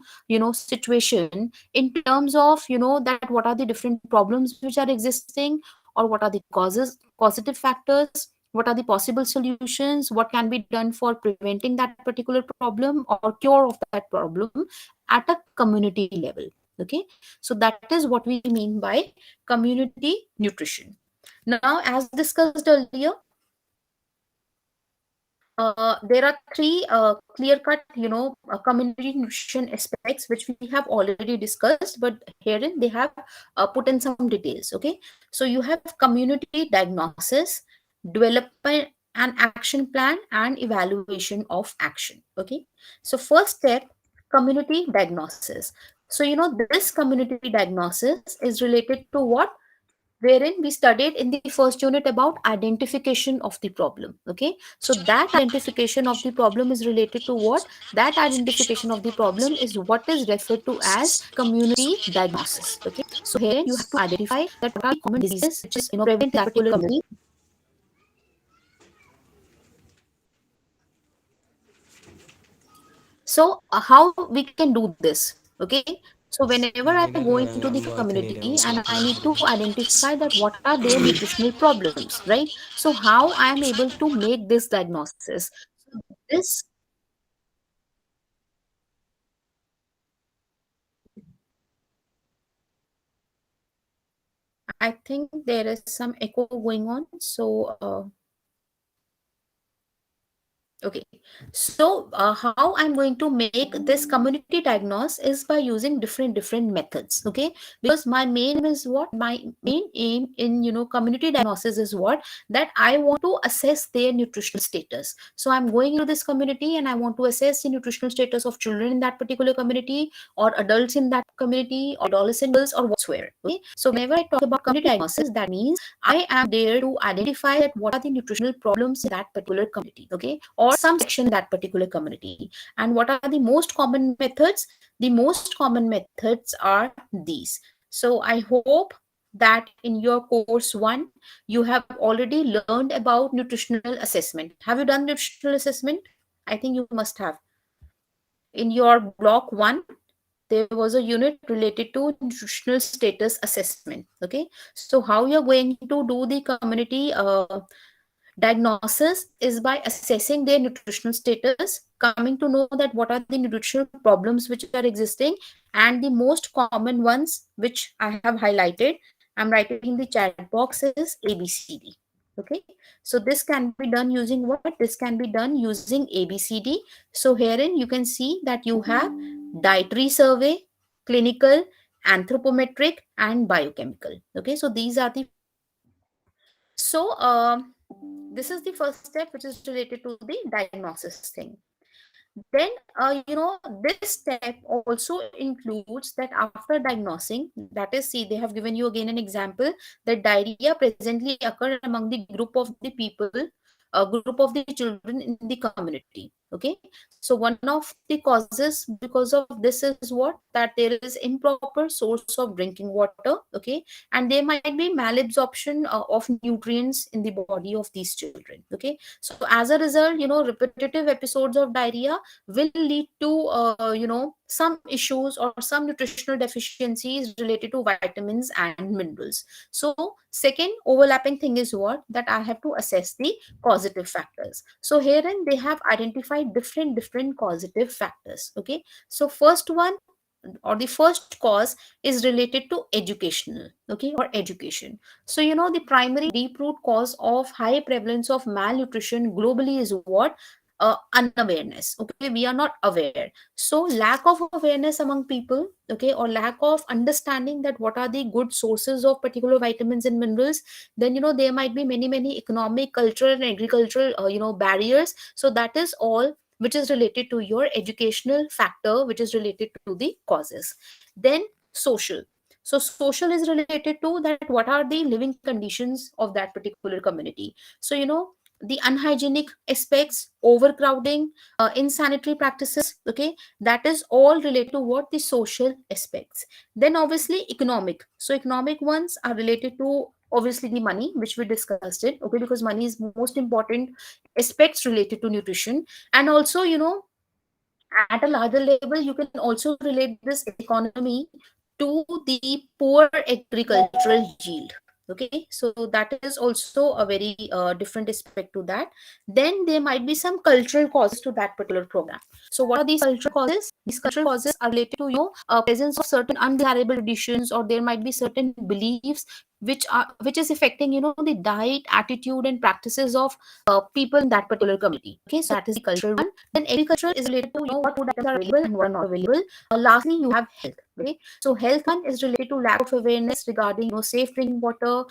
situation in terms of that what are the different problems which are existing, or what are the causative factors, what are the possible solutions, what can be done for preventing that particular problem or cure of that problem at a community level. Okay. So that is what we mean by community nutrition. Now, as discussed earlier, there are three clear cut community nutrition aspects which we have already discussed, but herein they have put in some details. Okay. So you have community diagnosis, development and action plan, and evaluation of action. Okay. So first step, community diagnosis. So this community diagnosis is related to what, wherein we studied in the first unit about identification of the problem. Okay. So that identification of the problem is related to what, that identification of the problem is what is referred to as community diagnosis. Okay. So here you have to identify that what are the common diseases which is prevalent in that particular community. So how we can do this? Okay. So whenever I go into the community and I need to identify that what are their nutritional problems, right? So how I am able to make this diagnosis? So this, I think there is some echo going on. So okay, so how I'm going to make this community diagnose is by using different methods. Okay, because my main aim is what, my main aim in community diagnosis is what, that I want to assess their nutritional status. So I'm going into this community and I want to assess the nutritional status of children in that particular community, or adults in that community, or adolescent girls, or whatsoever. Okay, so whenever I talk about community diagnosis, that means I am there to identify that what are the nutritional problems in that particular community. Okay, or some section in that particular community. And what are the most common methods? The most common methods are these. So I hope that in your course 1 you have already learned about nutritional assessment. Have you done nutritional assessment? I think you must have. In your block 1, there was a unit related to nutritional status assessment. Okay, so how you're going to do the community diagnosis is by assessing their nutritional status, coming to know that what are the nutritional problems which are existing, and the most common ones which I have highlighted, I'm writing in the chat box, is ABCD. Okay, so this can be done using what? This can be done using ABCD. So herein you can see that you have dietary survey, clinical, anthropometric, and biochemical. Okay, so these are the 4 steps. So this is the first step which is related to the diagnosis thing. Then this step also includes that after diagnosing, that is, see, they have given you again an example that diarrhea presently occur among the group of the people, group of the children in the community. Okay, so one of the causes because of this is what, that there is improper source of drinking water. Okay, and there might be malabsorption of nutrients in the body of these children. Okay, so as a result, repetitive episodes of diarrhea will lead to some issues or some nutritional deficiencies related to vitamins and minerals. So second overlapping thing is what, that I have to assess the causative factors. So herein they have identified different causative factors. Okay, so first one, or the first cause, is related to educational, okay, or education. So the primary deep root cause of high prevalence of malnutrition globally is what, unawareness. Okay, we are not aware. So lack of awareness among people, okay, or lack of understanding that what are the good sources of particular vitamins and minerals. Then there might be many economic, cultural and agricultural barriers. So that is all which is related to your educational factor, which is related to the causes. Then social. So social is related to that what are the living conditions of that particular community. So the unhygienic aspects, overcrowding, insanitary practices. Okay, that is all related to what, the social aspects. Then obviously economic. So economic ones are related to obviously the money, which we discussed it. Okay, because money is most important aspects related to nutrition. And also at a larger level, you can also relate this economy to the poor agricultural yield. Okay, so that is also a very different aspect to that. Then there might be some cultural causes to that particular program. So what are these cultural causes? These cultural causes are related to presence of certain undesirable traditions, or there might be certain beliefs which is affecting the diet, attitude and practices of people in that particular community. Okay, so that is the cultural one. Then agricultural is related to what food items are available and what are not available. Lastly, you have health. Okay, so health one is related to lack of awareness regarding safe drinking water,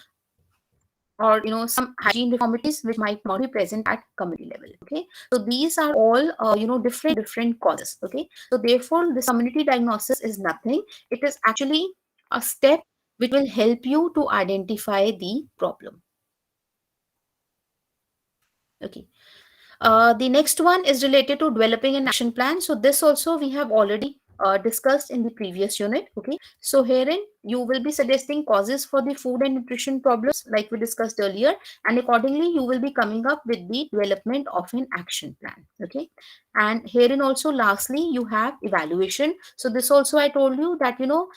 or some hygiene deformities which might not be present at community level. Okay, so these are all different causes. Okay, so therefore this community diagnosis is nothing, it is actually a step which will help you to identify the problem. Okay, the next one is related to developing an action plan. So this also we have already discussed in the previous unit. Okay, so herein you will be suggesting causes for the food and nutrition problems like we discussed earlier, and accordingly you will be coming up with the development of an action plan. Okay, and herein also lastly you have evaluation. So this also I told you that now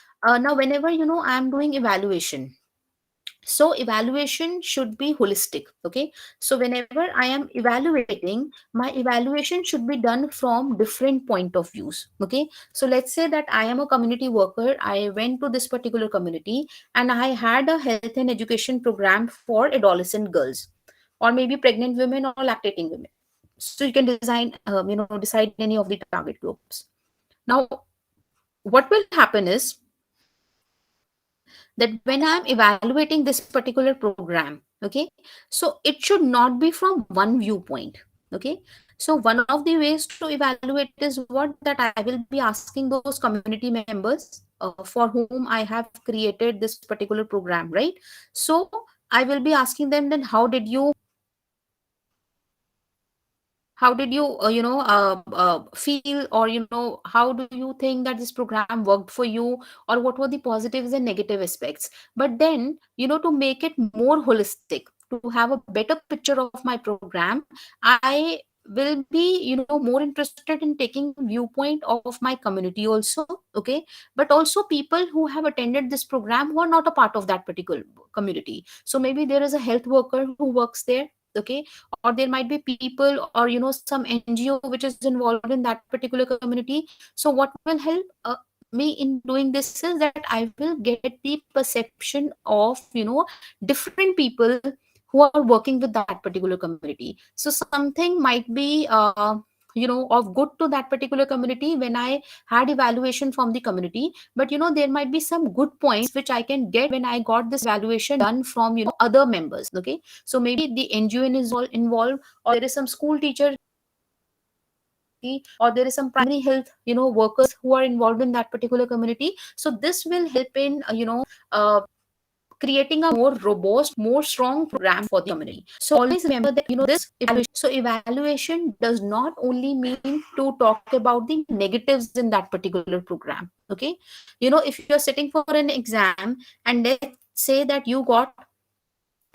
whenever I am doing evaluation, so evaluation should be holistic. Okay, so whenever I am evaluating, my evaluation should be done from different point of views. Okay, so let's say that I am a community worker, I went to this particular community and I had a health and education program for adolescent girls, or maybe pregnant women or lactating women. So you can design decide any of the target groups. Now what will happen is that when I'm evaluating this particular program, okay, so it should not be from one viewpoint. Okay, so one of the ways to evaluate is what, that I will be asking those community members for whom I have created this particular program, right? So I will be asking them, then how did you feel, or how do you think that this program worked for you, or what were the positives and negative aspects. But then to make it more holistic, to have a better picture of my program, I will be more interested in taking viewpoint of my community also. Okay, but also people who have attended this program who are not a part of that particular community. So maybe there is a health worker who works there. Okay, or there might be people, or some NGO which is involved in that particular community. So what will help me in doing this is that I will get the perception of different people who are working with that particular community. So something might be of good to that particular community when I had evaluation from the community. But there might be some good points which I can get when I got this evaluation done from other members. Okay, so maybe the NGO is all involved, or there is some school teacher involved in that particular community, or there is some primary health workers who are involved in that particular community. So this will help in creating a more robust, more strong program for the community. So always remember that, this evaluation. So evaluation does not only mean to talk about the negatives in that particular program. Okay. If you're sitting for an exam and let's say that you got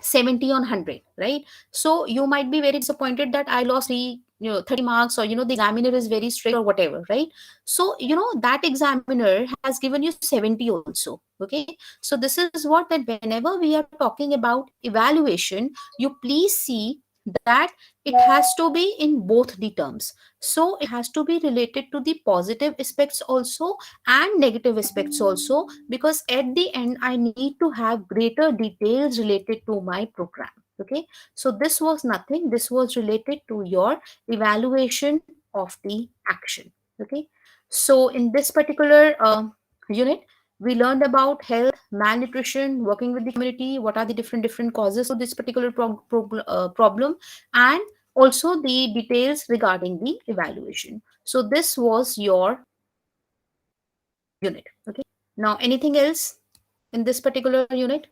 70 on 100, right? So you might be very disappointed that I lost 30 marks, or the examiner is very strict or whatever, right? So that examiner has given you 70 also. Okay. So this is what, that whenever we are talking about evaluation, you please see that it has to be in both the terms. So it has to be related to the positive aspects also and negative aspects also, because at the end I need to have greater details related to my program. Okay. So this was nothing, this was related to your evaluation of the action. Okay. So in this particular unit, we learned about health, malnutrition, working with the community, what are the different causes to this particular problem, and also the details regarding the evaluation. So this was your unit. Okay. Now, anything else in this particular unit?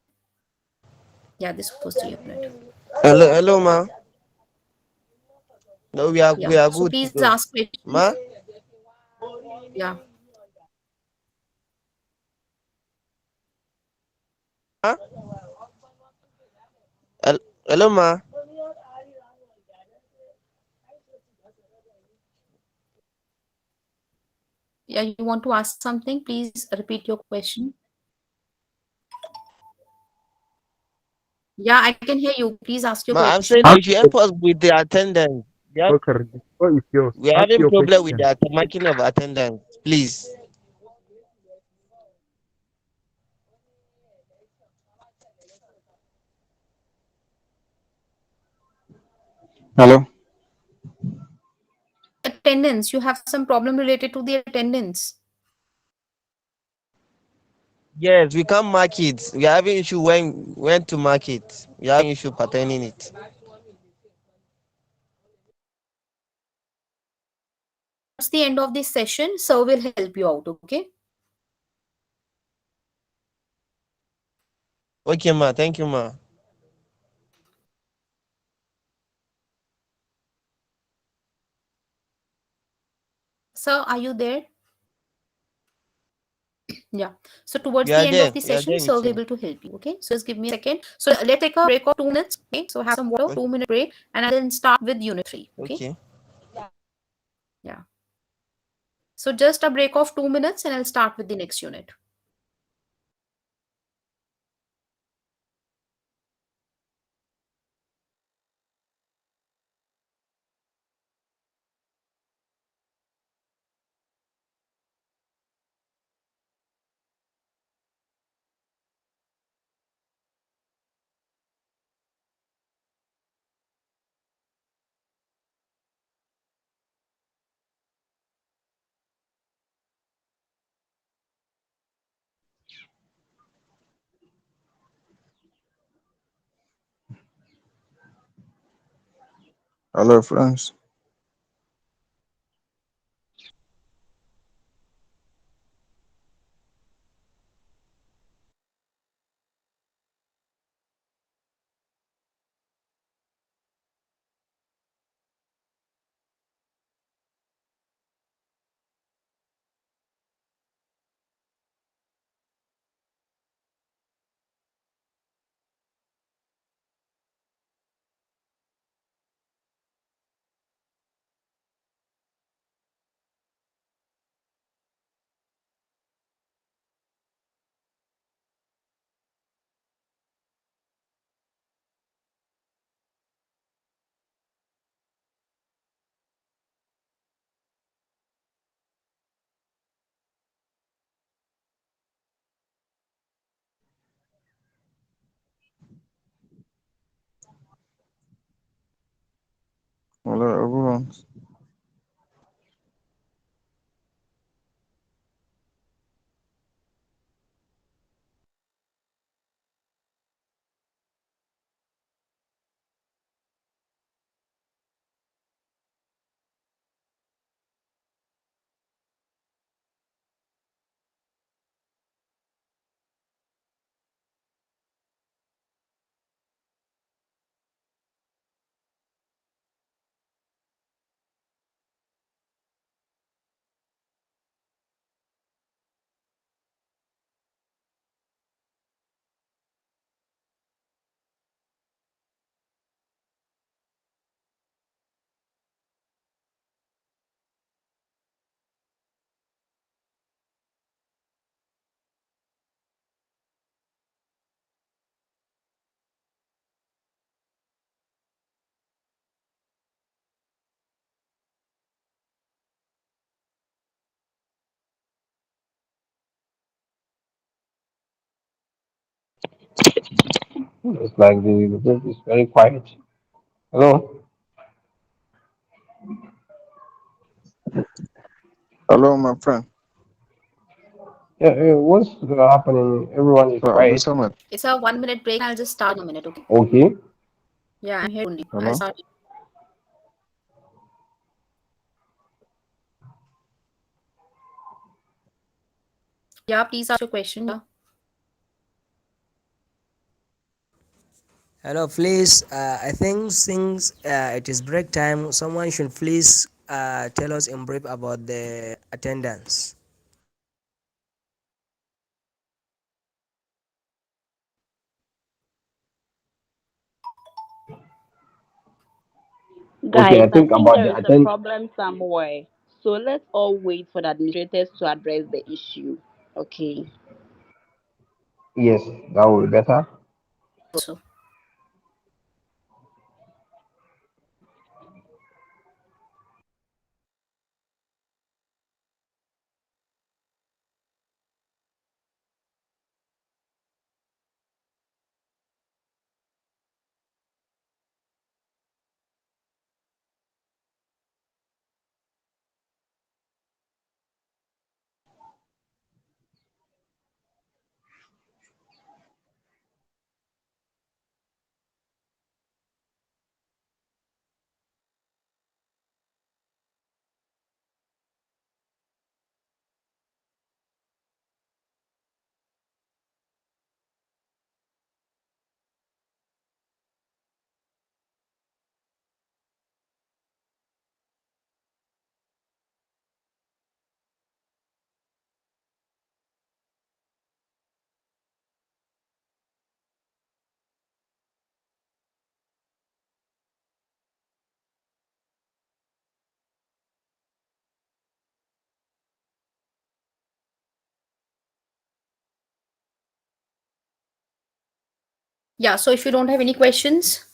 Yeah, this was the unit. Hello, ma. No, Yeah. we are So good to please go. ask Ma, questions. Yeah. ma? Hello, ma. Yeah. You want to ask something? Please repeat your question. Yeah, I can hear you. Please ask your Ma, I'm question. saying that you should help us with the attendance. Bakar, the floor is yours. We are Ask having your problem with question. the marking of attendance. Please. Hello. Attendance. You have some problem related to the attendance. Yes, we can't mark it. We are having issue when to mark it. We are having issue pertaining it. Towards the end of this session, sir will help you out. Okay. Okay, ma. Thank you, ma. Sir, are you there? Yeah. So towards We the are end of there. the We are session, there sir with will be you. able to help you. Okay. So just give me a second. So let's take a break of 2 minutes. Okay. So have some water, O- 2 minute break, and I'll then start with unit 3. Okay. Okay. Yeah. So just a break of 2 minutes and I'll start with the next unit. Hello, friends. Hello, everyone. It's like the place is very quiet. Hello? Hello, my friend. Yeah, what's happening? Everyone is Abdul quiet. Samad. It's a 1 minute break. I'll just start in a minute, okay? Okay. Yeah, I'm here only. I'll Hello. start. Yeah, please ask your question. Yeah. Hello, please. I think since it is break time, someone should please tell us in brief about the attendance. Okay, I Guys, I think think about there the is a attend. problem somewhere. So let's all wait for the administrators to address the issue. Okay. Yes, that will be better. Also. Yeah, so if you don't have any questions,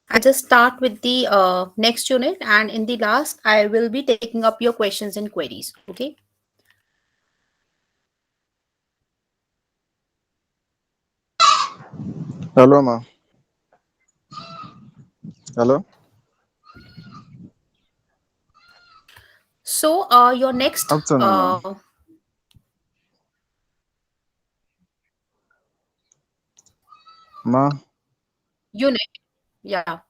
I'll just start with the next unit, and in the last, I will be taking up your questions and queries. Okay. Hello, ma. Hello. So, your next Afternoon, ma. Ma. unit, yeah,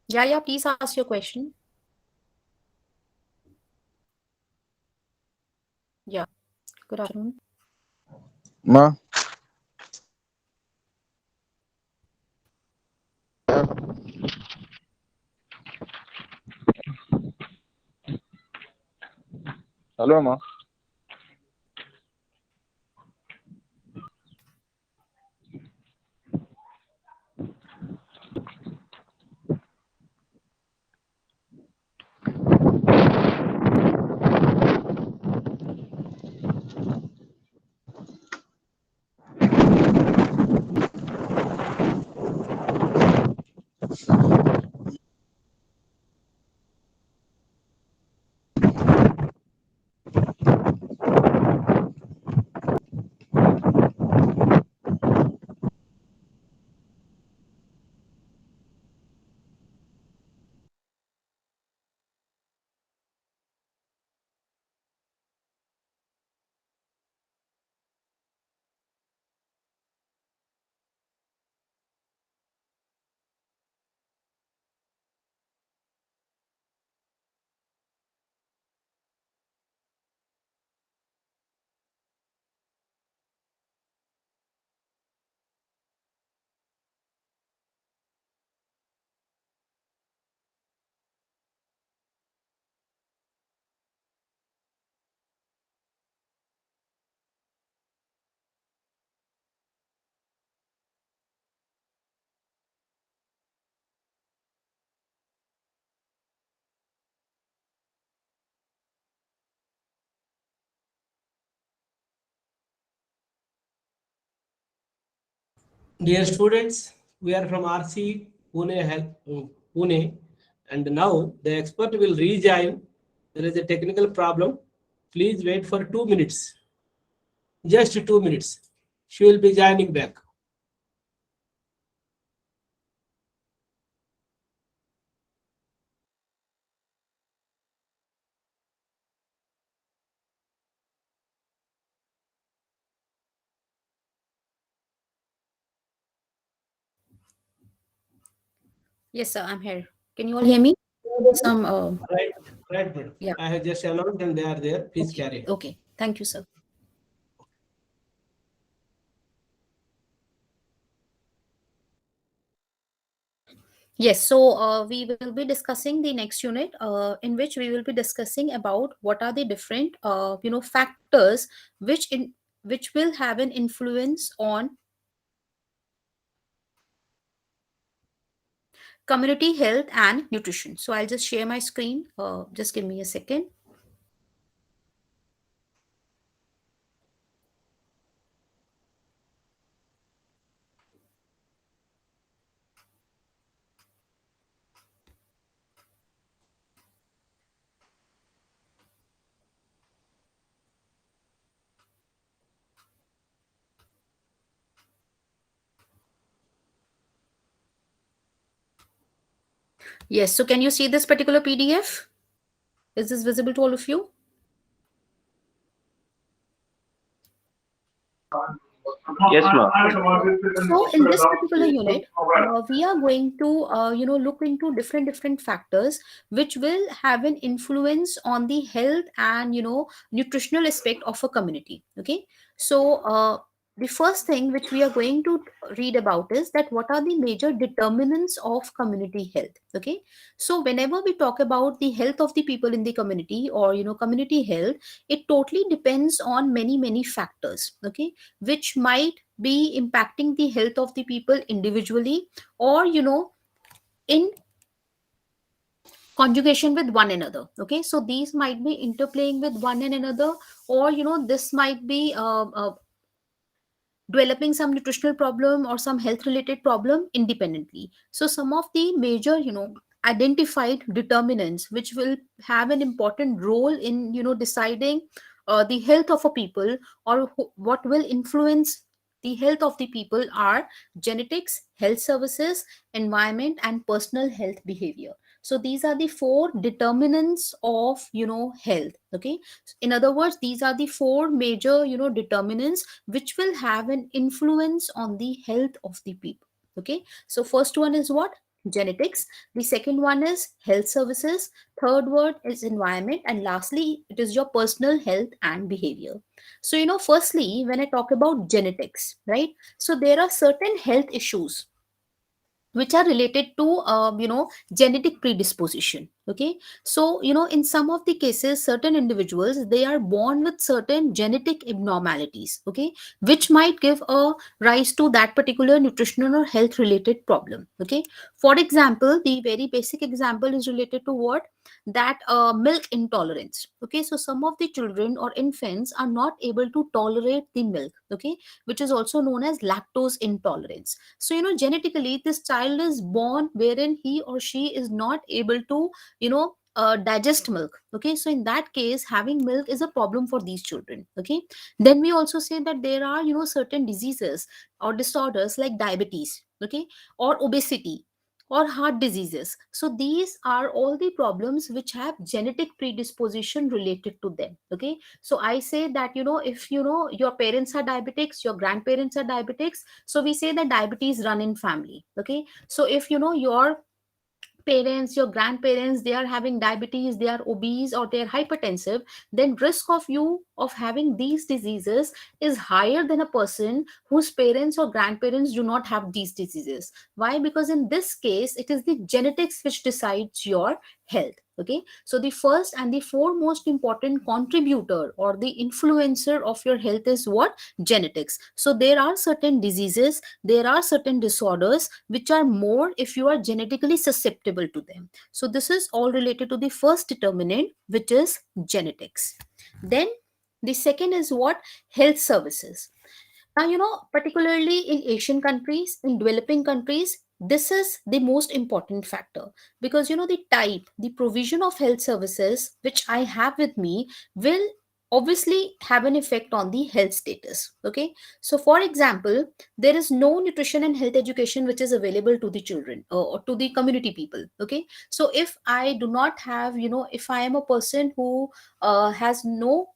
yeah, please ask your question. Yeah, good afternoon. Ma. Hello, ma. Dear students, we are from RC Pune, and now the expert will rejoin. There is a technical problem. Please wait for 2 minutes. Just 2 minutes. She will be joining back. Yes, sir, I'm here. Can you all hear me? Some Right, right, madam. Yeah. I have just announced and they are there. Please Okay. carry on. Okay. Thank you, sir. Yes, so we will be discussing the next unit, in which we will be discussing about what are the different, factors which will have an influence on community health and nutrition. So I'll just share my screen. Just give me a second. Yes, so can you see this particular PDF? Is this visible to all of you? Yes, ma'am. So in this particular unit, we are going to look into different factors which will have an influence on the health and nutritional aspect of a community. Okay, so the first thing which we are going to read about is that what are the major determinants of community health. Okay, so whenever we talk about the health of the people in the community, or community health, it totally depends on many factors. Okay, which might be impacting the health of the people individually, or in conjugation with one another. Okay, so these might be interplaying with one and another, or this might be developing some nutritional problem or some health related problem independently. So some of the major identified determinants which will have an important role in deciding the health of a people, or what will influence the health of the people, are genetics, health services, environment, and personal health behavior. So these are the four determinants of health. Okay, in other words, these are the four major determinants which will have an influence on the health of the people. Okay, so first one is what? Genetics. The second one is health services. Third word is environment, and lastly it is your personal health and behavior. So firstly, when I talk about genetics, right, so there are certain health issues which are related to genetic predisposition. Okay, so in some of the cases, certain individuals, they are born with certain genetic abnormalities. Okay, which might give a rise to that particular nutritional or health related problem. Okay, for example, the very basic example is related to what? That milk intolerance. Okay, so some of the children or infants are not able to tolerate the milk. Okay, which is also known as lactose intolerance. So genetically this child is born wherein he or she is not able to digest milk. Okay, so in that case, having milk is a problem for these children. Okay, then we also say that there are certain diseases or disorders like diabetes, okay, or obesity, or heart diseases. So these are all the problems which have genetic predisposition related to them. Okay, so I say that if your parents are diabetics, your grandparents are diabetics, so we say that diabetes run in family. Okay, so if your parents, your grandparents, they are having diabetes, they are obese, or they are hypertensive, then risk of you of having these diseases is higher than a person whose parents or grandparents do not have these diseases. Why? Because in this case it is the genetics which decides your health. Okay, so the first and the foremost important contributor or the influencer of your health is what? Genetics. So there are certain diseases, there are certain disorders which are more if you are genetically susceptible to them. So this is all related to the first determinant, which is genetics. Then the second is what? Health services. Now, particularly in Asian countries, in developing countries, this is the most important factor, because the type, the provision of health services which I have with me will obviously have an effect on the health status. Okay, so for example, there is no nutrition and health education which is available to the children or to the community people. Okay, so if I do not have, if I am a person who has no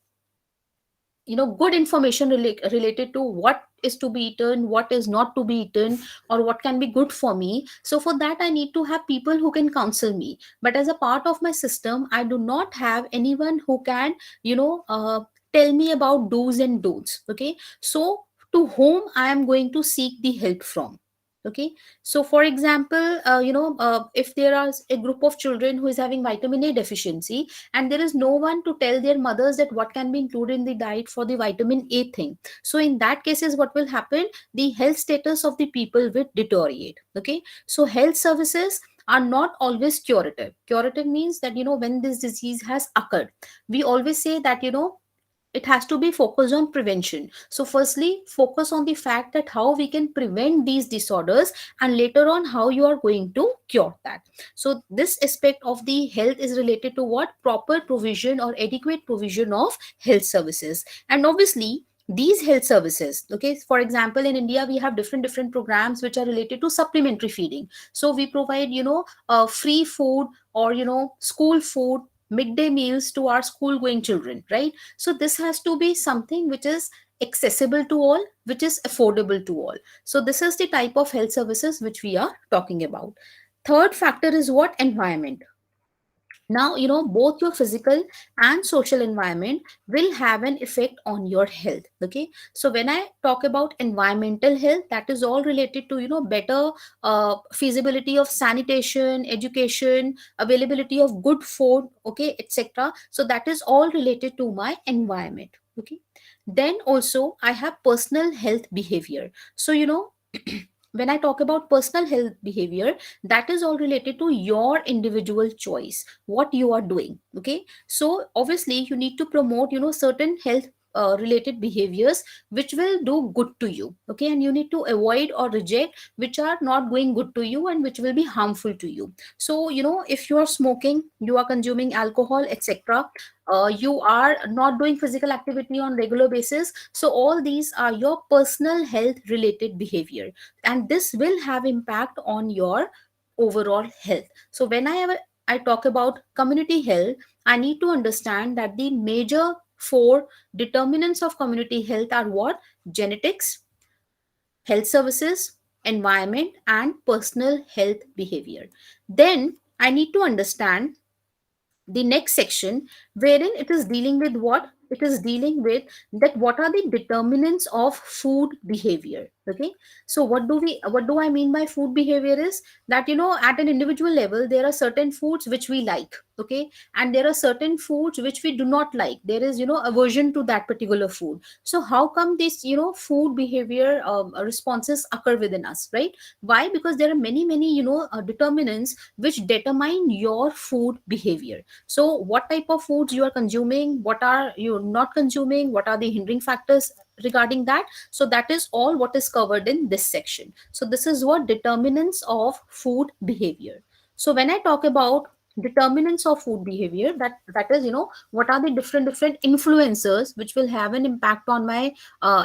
good information related to what is to be eaten, what is not to be eaten, or what can be good for me, so for that I need to have people who can counsel me. But as a part of my system, I do not have anyone who can tell me about do's and don'ts. Okay, so to whom I am going to seek the help from? Okay, so for example, if there is a group of children who is having vitamin A deficiency, and there is no one to tell their mothers that what can be included in the diet for the vitamin A thing, so in that cases what will happen, the health status of the people will deteriorate. Okay, so health services are not always curative means that when this disease has occurred, we always say that it has to be focused on prevention. So firstly, focus on the fact that how we can prevent these disorders, and later on how you are going to cure that. So this aspect of the health is related to what? Proper provision or adequate provision of health services. And obviously these health services, okay, for example, in India we have different programs which are related to supplementary feeding. So we provide free food, or school food, midday meals to our school going children, right? So this has to be something which is accessible to all, which is affordable to all. So this is the type of health services which we are talking about. Third factor is what? Environment. Now both your physical and social environment will have an effect on your health. Okay, so when I talk about environmental health, that is all related to better feasibility of sanitation, education, availability of good food, okay, etc. So that is all related to my environment. Okay, then also I have personal health behavior. So when I talk about personal health behavior, that is all related to your individual choice, what you are doing. Okay, so obviously you need to promote certain health related behaviors which will do good to you. Okay, and you need to avoid or reject which are not going good to you and which will be harmful to you. So if you are smoking, you are consuming alcohol, etc., you are not doing physical activity on regular basis, so all these are your personal health related behavior, and this will have impact on your overall health. So whenever I talk about community health, I need to understand that the major four determinants of community health are what? Genetics, health services, environment, and personal health behavior. Then I need to understand the next section, wherein it is dealing with what? It is dealing with that what are the determinants of food behavior. Okay, so what do I mean by food behavior is that at an individual level there are certain foods which we like. Okay, and there are certain foods which we do not like. There is aversion to that particular food. So how come this food behavior responses occur within us, right? Why? Because there are many determinants which determine your food behavior. So what type of foods you are consuming, what are you not consuming, what are the hindering factors regarding that? So that is all what is covered in this section. So this is what determinants of food behavior. So when I talk about determinants of food behavior, that is what are the different influencers which will have an impact on my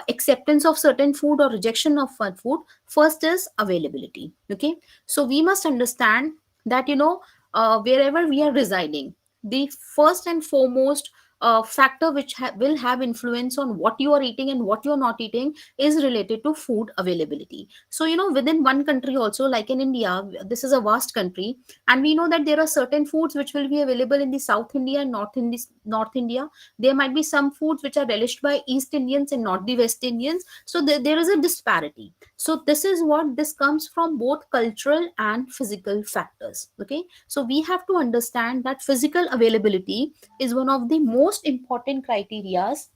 acceptance of certain food or rejection of food. First is availability. Okay, so we must understand that wherever we are residing, the first and foremost factor which will have influence on what you are eating and what you are not eating is related to food availability. So within one country also, like in India, this is a vast country, and we know that there are certain foods which will be available in the South India and North India. There might be some foods which are relished by East Indians and not the West Indians, so there is a disparity. So this is what this comes from, both cultural and physical factors. Okay, so we have to understand that physical availability is one of the most important criterias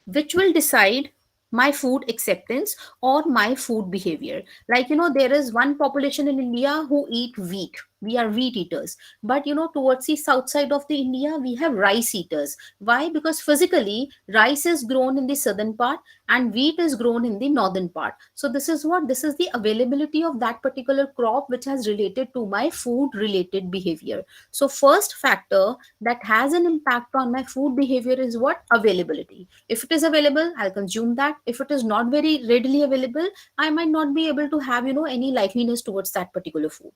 which will decide my food acceptance or my food behavior. Like there is one population in India who eat wheat. we are wheat eaters. But towards the south side of the India, we have rice eaters. Why? Because physically rice is grown in the southern part and wheat is grown in the northern part. So this is the availability of that particular crop which has related to my food related behavior. So first factor that has an impact on my food behavior is what? Availability. If it is available, I'll consume that. If it is not very readily available, I might not be able to have any likeliness towards that particular food.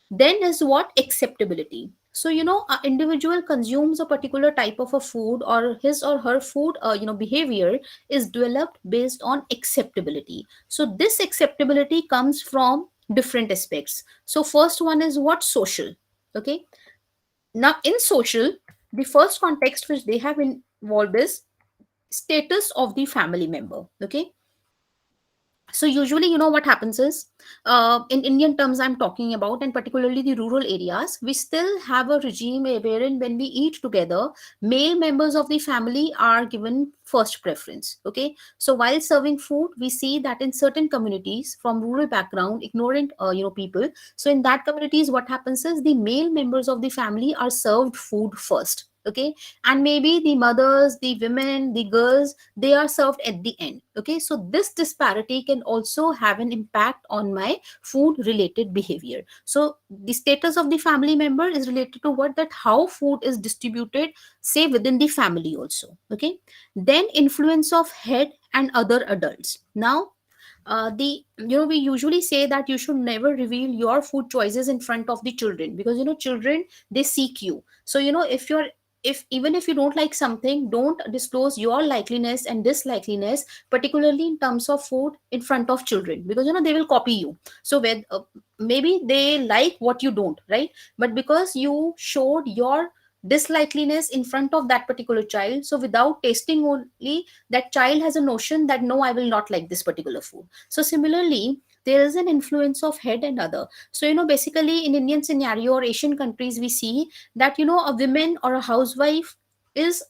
Then is what? Acceptability. So an individual consumes a particular type of a food, or his or her food behavior is developed based on acceptability. So this acceptability comes from different aspects. So first one is what? Social. Okay. Now in social, the first context which they have involved is status of the family member. Okay. So usually what happens is, in Indian terms I'm talking about, and particularly the rural areas, we still have a regime wherein when we eat together, male members of the family are given first preference. Okay, so while serving food, we see that in certain communities from rural background, ignorant people, so in that communities what happens is the male members of the family are served food first. Okay, and maybe the mothers, the women, the girls, they are served at the end. Okay, so this disparity can also have an impact on my food related behavior. So the status of the family member is related to what? That how food is distributed, say within the family also. Okay, then influence of head and other adults. Now the we usually say that you should never reveal your food choices in front of the children, because children, they seek you. So if even if you don't like something, don't disclose your likeliness and dislikeliness, particularly in terms of food, in front of children, because they will copy you. So where maybe they like what you don't, right? But because you showed your dislikeliness in front of that particular child, so without tasting only, that child has a notion that no, I will not like this particular food. So similarly, there is an influence of head and other. So basically in Indian scenario or Asian countries, we see that a woman or a housewife is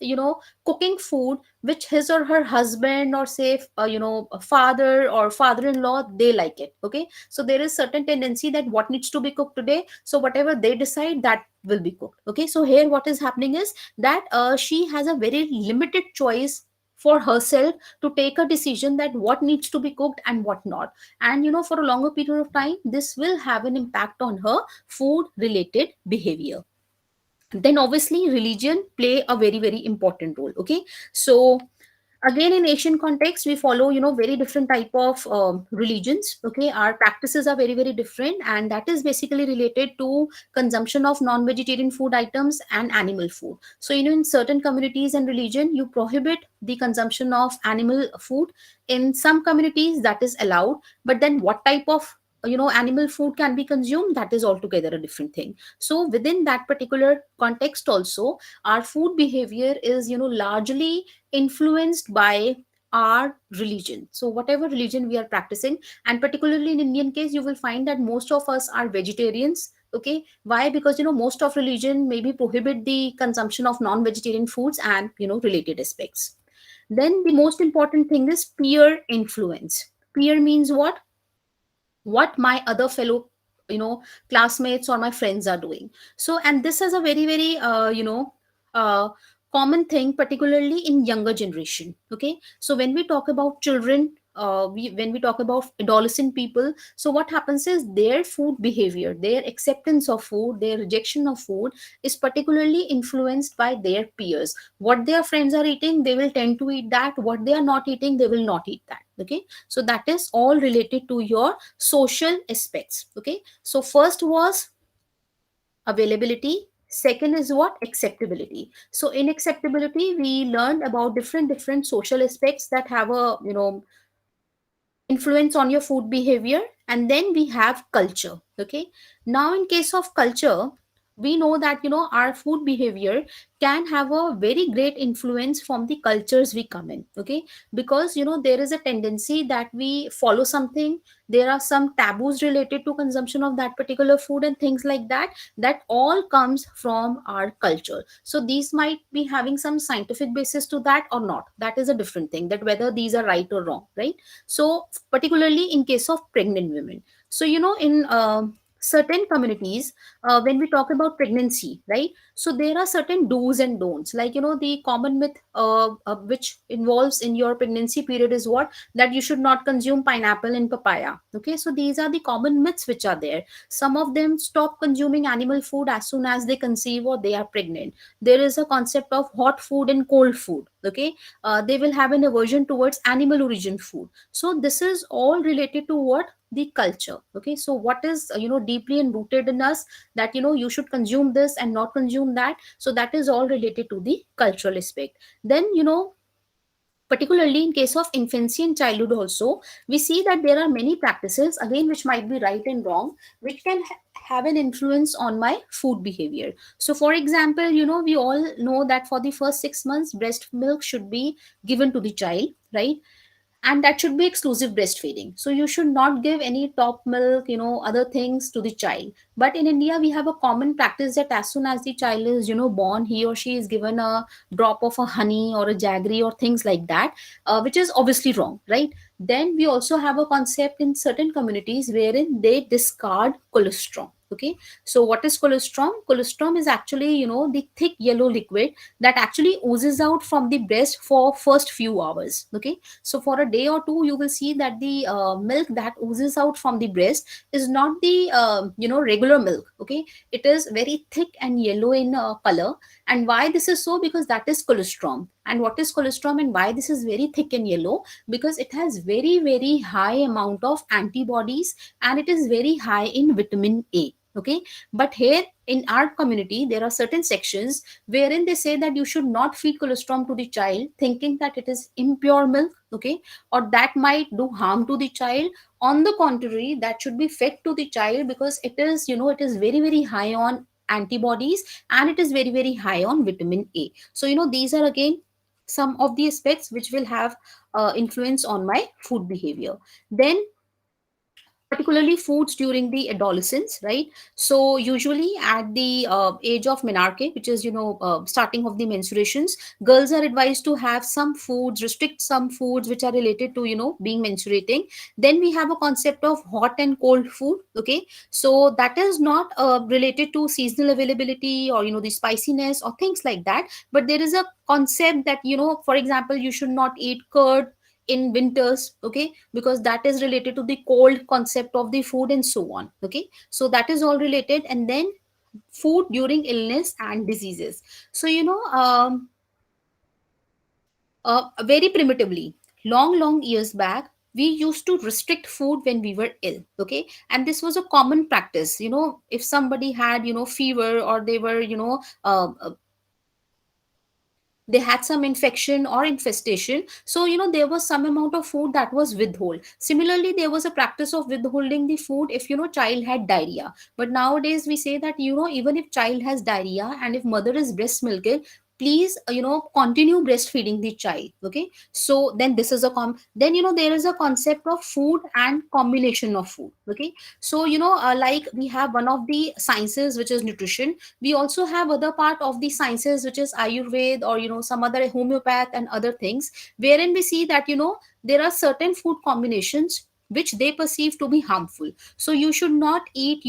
cooking food which his or her husband, or say a father or father-in-law, they like it. Okay, so there is certain tendency that what needs to be cooked today, so whatever they decide, that will be cooked. Okay, so here what is happening is that she has a very limited choice for herself to take a decision that what needs to be cooked and what not. And for a longer period of time, this will have an impact on her food related behavior. Then obviously religion play a very very important role. Okay, so again in Asian context, we follow very different type of religions. Okay, our practices are very very different, and that is basically related to consumption of non-vegetarian food items and animal food. So in certain communities and religion, you prohibit the consumption of animal food. In some communities that is allowed, but then what type of animal food can be consumed, that is altogether a different thing. So within that particular context also, our food behavior is largely influenced by our religion. So whatever religion we are practicing, and particularly in Indian case, you will find that most of us are vegetarians. Okay, why? Because most of religion maybe prohibit the consumption of non-vegetarian foods and related aspects. Then the most important thing is peer influence. Peer means what my other fellow classmates or my friends are doing. So, and this is a very very uh, common thing, particularly in younger generation. Okay, so when we talk about children, when we talk about adolescent people, so what happens is their food behavior, their acceptance of food, their rejection of food is particularly influenced by their peers. What their friends are eating, they will tend to eat that. What they are not eating, they will not eat that. Okay, so that is all related to your social aspects. Okay, so first was availability, second is what? Acceptability. So in acceptability, we learned about different social aspects that have a influence on your food behavior. And then we have culture. Okay, now in case of culture, we know that our food behavior can have a very great influence from the cultures we come in. Okay, because there is a tendency that we follow something, there are some taboos related to consumption of that particular food and things like that, that all comes from our culture. So these might be having some scientific basis to that or not, that is a different thing, that whether these are right or wrong, right? So particularly in case of pregnant women, so in certain communities, when we talk about pregnancy, right? So there are certain do's and don'ts, like, the common myth which involves in your pregnancy period is what, that you should not consume pineapple and papaya. Okay, so these are the common myths which are there. Some of them stop consuming animal food as soon as they conceive or they are pregnant. There is a concept of hot food and cold food. Okay, they will have an aversion towards animal origin food. So this is all related to what, the culture. Okay, so what is deeply and rooted in us, that you should consume this and not consume that. So that is all related to the cultural aspect. Then, particularly in case of infancy and childhood also, we see that there are many practices, again, which might be right and wrong, which can have an influence on my food behavior. So for example, we all know that for the first 6 months breast milk should be given to the child, right? And that should be exclusive breastfeeding. So you should not give any top milk, other things to the child. But in India, we have a common practice that as soon as the child is born, he or she is given a drop of a honey or a jaggery or things like that, which is obviously wrong, right? Then we also have a concept in certain communities wherein they discard colostrum. Okay, so what is colostrum? Colostrum is actually the thick yellow liquid that actually oozes out from the breast for first few hours. Okay, so for a day or two, you will see that the milk that oozes out from the breast is not the regular milk. Okay, it is very thick and yellow in color. And why this is so? Because that is colostrum. And what is colostrum and why this is very thick and yellow? Because it has very, very high amount of antibodies, and it is very high in vitamin A. Okay, but here in our community there are certain sections wherein they say that you should not feed colostrum to the child, thinking that it is impure milk. Okay, or that might do harm to the child. On the contrary, that should be fed to the child, because it is it is very, very high on antibodies, and it is very, very high on vitamin A. So these are again some of the aspects which will have influence on my food behavior. Then, particularly foods during the adolescence, right? So usually at the age of menarche, which is starting of the menstruations, girls are advised to have some foods, restrict some foods which are related to being menstruating. Then we have a concept of hot and cold food. Okay, so that is not related to seasonal availability or the spiciness or things like that, but there is a concept that for example, you should not eat curd in winters. Okay, because that is related to the cold concept of the food and so on. Okay, so that is all related. And then food during illness and diseases. So very primitively, long years back, we used to restrict food when we were ill. Okay, and this was a common practice. If somebody had fever, or they were they had some infection or infestation, so there was some amount of food that was withheld. Similarly, there was a practice of withholding the food if child had diarrhea. But nowadays we say that even if child has diarrhea and if mother is breast milking, please continue breastfeeding the child. Okay, so then this is a then there is a concept of food and combination of food. Okay, so like we have one of the sciences which is nutrition. We also have other part of the sciences which is ayurveda, or some other homeopath and other things, wherein we see that there are certain food combinations which they perceive to be harmful. So you should not eat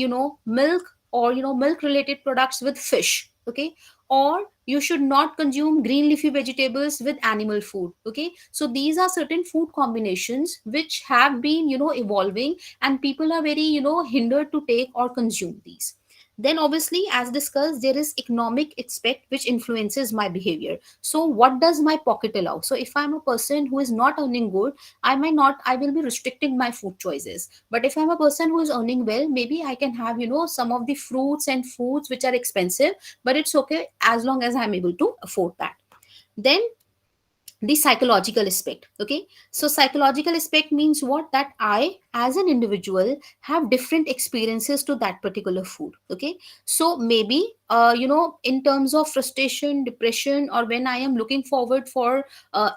milk, or milk related products with fish. Okay, or you should not consume green leafy vegetables with animal food. Okay, so these are certain food combinations which have been evolving, and people are very hindered to take or consume these. Then obviously, as discussed, there is economic aspect which influences my behavior. So what does my pocket allow? So if I'm a person who is not earning good, I will be restricting my food choices. But if I'm a person who is earning well, maybe I can have some of the fruits and foods which are expensive, but it's okay as long as I'm able to afford that. Then the psychological aspect. Okay, so psychological aspect means what, that I as an individual have different experiences to that particular food. Okay, so maybe in terms of frustration, depression, or when I am looking forward for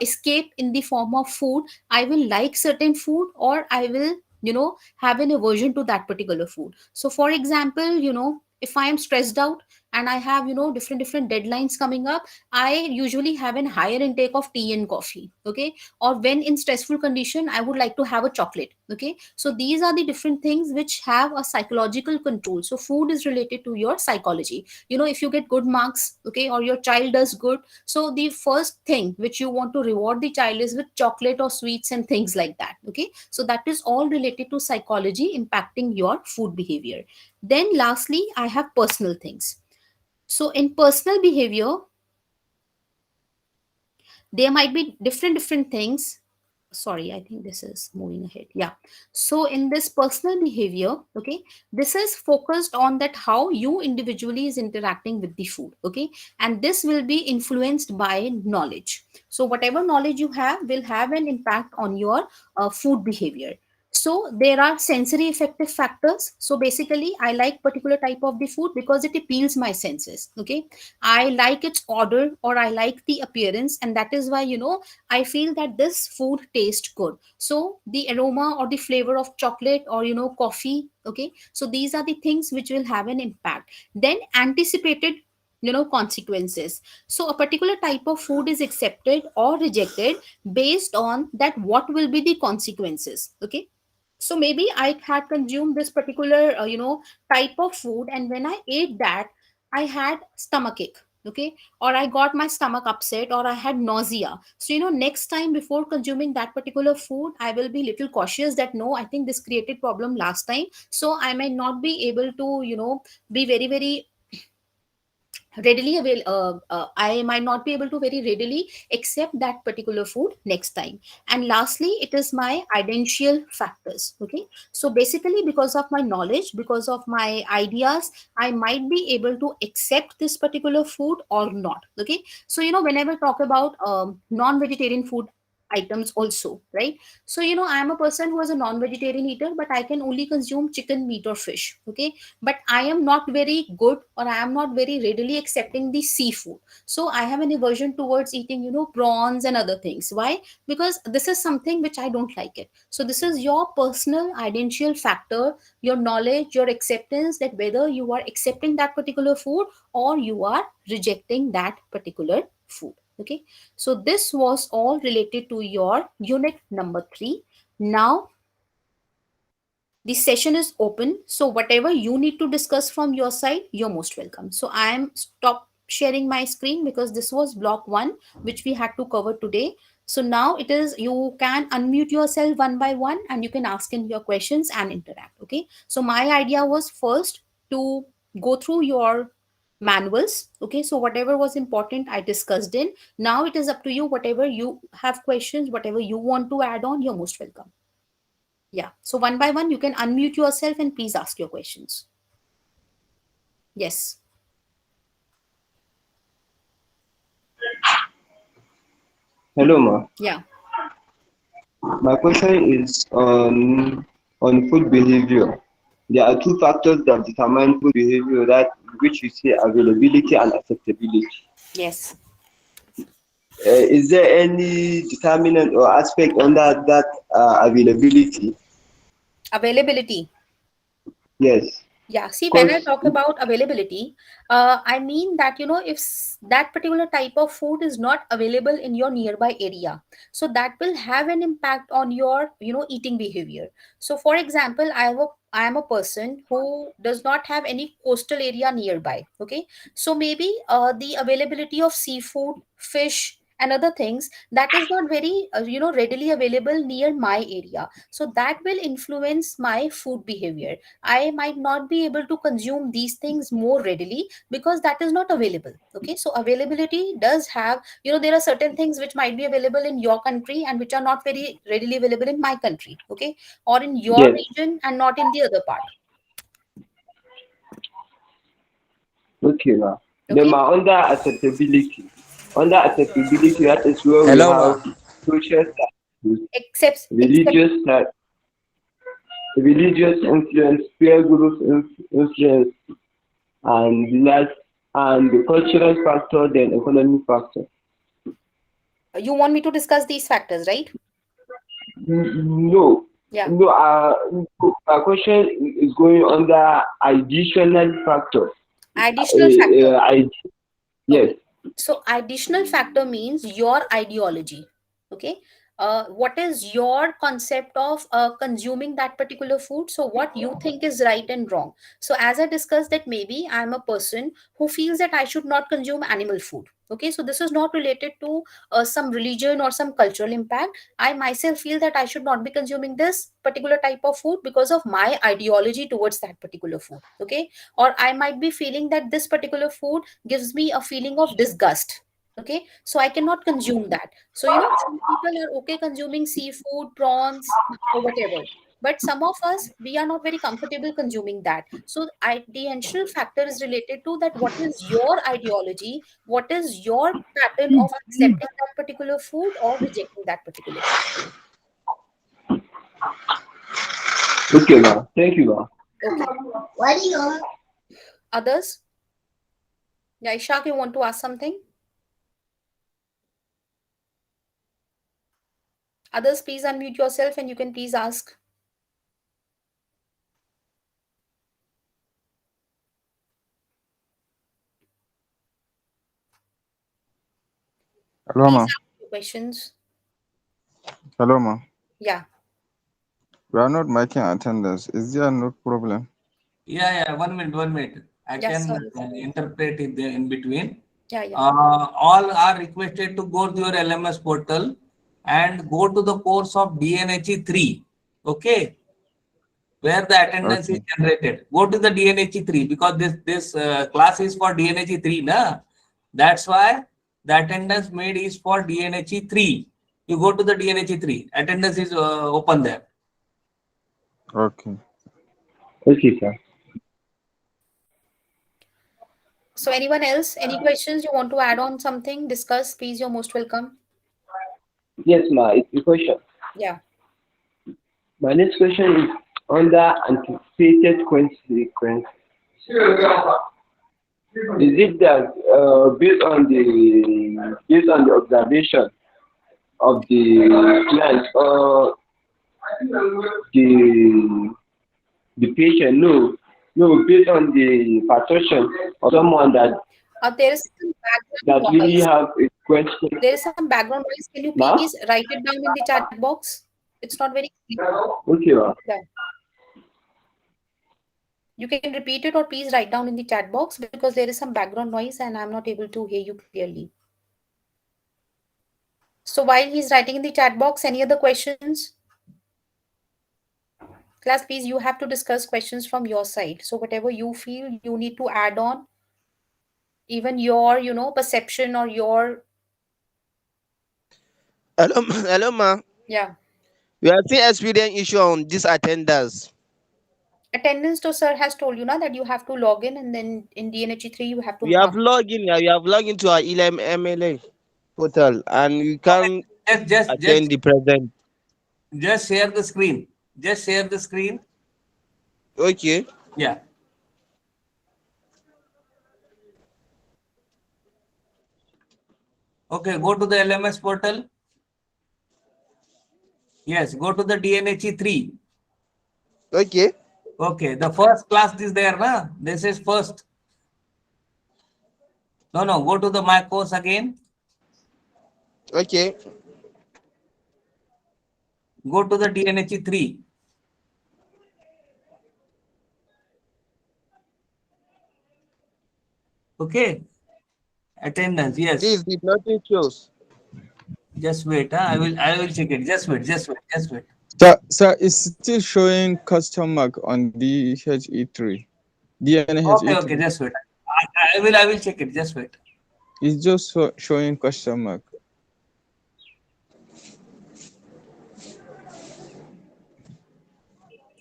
escape in the form of food, I will like certain food, or I will have an aversion to that particular food. So for example, if I am stressed out, and I have, different deadlines coming up, I usually have an higher intake of tea and coffee. Okay. Or when in stressful condition, I would like to have a chocolate. Okay. So these are the different things which have a psychological control. So food is related to your psychology. If you get good marks, okay, or your child does good, so the first thing which you want to reward the child is with chocolate or sweets and things like that. Okay. So that is all related to psychology impacting your food behavior. Then lastly, I have personal things. So in personal behavior, there might be different things. Sorry, I think this is moving ahead. Yeah. So in this personal behavior, okay, this is focused on that how you individually is interacting with the food. Okay. And this will be influenced by knowledge. So whatever knowledge you have will have an impact on your food behavior. So there are sensory affective factors. So basically, I like particular type of the food because it appeals my senses. Okay. I like its odor, or I like the appearance, and that is why, I feel that this food tastes good. So the aroma or the flavor of chocolate or, coffee. Okay. So these are the things which will have an impact. Then anticipated, consequences. So a particular type of food is accepted or rejected based on that what will be the consequences. Okay. So maybe I had consumed this particular, type of food, and when I ate that, I had stomachache. Okay. Or I got my stomach upset, or I had nausea. So, next time before consuming that particular food, I will be little cautious that no, I think this created problem last time. So I may not be able to, be very, very readily avail I might not be able to very readily accept that particular food next time. And lastly, it is my idential factors. Okay. So basically, because of my knowledge, because of my ideas, I might be able to accept this particular food or not. Okay. So, whenever I talk about non-vegetarian food items also, right? So, I am a person who is a non-vegetarian eater, but I can only consume chicken, meat, or fish. Okay. But I am not very good, or I am not very readily accepting the seafood. So I have an aversion towards eating, prawns and other things. Why? Because this is something which I don't like it. So this is your personal identical factor, your knowledge, your acceptance, that whether you are accepting that particular food or you are rejecting that particular food. Okay. So this was all related to your unit number 3. Now the session is open, so whatever you need to discuss from your side, you're most welcome. So I am stop sharing my screen because this was block 1 which we had to cover today. So now it is, you can unmute yourself one by one and you can ask in your questions and interact. Okay. So my idea was first to go through your manuals. Okay. So whatever was important, I discussed in. Now it is up to you. Whatever you have questions, whatever you want to add on, you're most welcome. Yeah. So one by one, you can unmute yourself and please ask your questions. Yes. Hello, ma. Yeah. My question is on food behavior. There are two factors that determine food behavior, that which you say availability and acceptability. Yes. Is there any determinant or aspect under that availability? Availability. Yes. Yeah. See, when I Because talk about availability, I mean that, if that particular type of food is not available in your nearby area, so that will have an impact on your, eating behavior. So, for example, I am a person who does not have any coastal area nearby. Okay. So maybe the availability of seafood, fish, and other things, that is not very, readily available near my area. So that will influence my food behavior. I might not be able to consume these things more readily because that is not available. Okay. So availability does have, there are certain things which might be available in your country and which are not very readily available in my country. Okay. Or in your yes. region and not in the other part. Okay, ma. Then Okay. ma, under acceptability, that is where we Hello, ma. have social status, Except religious status, religious influence, peer group influence, and last, and the cultural factor, then economic factor. you want me to discuss these factors, right? No, Yeah. no. My question is going under additional factors. Additional factor. Yes. Okay. So additional factor means your ideology. Okay. What is your concept of consuming that particular food? So what you think is right and wrong. So as I discussed that maybe I'm a person who feels that I should not consume animal food. Okay. So this is not related to some religion or some cultural impact. I myself feel that I should not be consuming this particular type of food because of my ideology towards that particular food. Okay. Or I might be feeling that this particular food gives me a feeling of disgust. Okay, so I cannot consume that. So some people are okay consuming seafood, prawns, or whatever, but some of us, we are not very comfortable consuming that. So the essential factor is related to that, what is your ideology, what is your pattern of accepting that particular food or rejecting that particular food. Okay, ma'am. Thank you, ma'am. Okay. Others? Yeah, Ishaq, you want to ask something? Others, please unmute yourself and you can please ask. Hello, Please ma. ask your questions. Hello, ma. Yeah. We are not making attendance. Is there no problem? Yeah. 1 minute, 1 minute. I Yes, can sorry. interpret it there in between. Yeah. All are requested to go to your LMS portal and go to the course of DNHE3. Okay, where the attendance is Okay. generated. Go to the DNHE3 because this class is for DNHE3, na? That's why the attendance made is for DNHE3. You go to the DNHE3. Attendance is open there. Okay. Okay, sir. So anyone else, any questions you want to add on something, discuss, please, you're most welcome. Yes, ma'am. It's a question. Yeah. My next question is under anticipated consequence. Is it that based on the observation of the client or the the patient? No, based on the perception of someone There is some that background really noise. have a question. There is some background noise. Can you Ma'am? please write it down in the chat box? It's not very clear. Okay, ma'am. Yeah. You can repeat it or please write down in the chat box because there is some background noise and I'm not able to hear you clearly. So while he's writing in the chat box, any other questions? Class, please, you have to discuss questions from your side. So whatever you feel you need to add on, even your, perception or your, Hello, hello, ma. yeah. We are seeing experience issue on this attendance. Attendance to sir has told you now that you have to log in and then in DNHE3 you have to We have mark. logged in. We have logged into our MLA portal, and we can Okay, attend the present. just share the screen. Just share the screen. Okay. Yeah. Okay, go to the LMS portal. Yes, go to the DNHE3. Okay. Okay, the first class is there, na? This is first. No, go to the my course again. Okay. Go to the DNHE3. Okay. Attendance, yes. This did nothing shows. Just wait. I will check it. Just wait. Sir, it's still showing custom mark on DHE3. Okay, DNHE3. just wait. I will check it. Just wait. It's just showing question mark.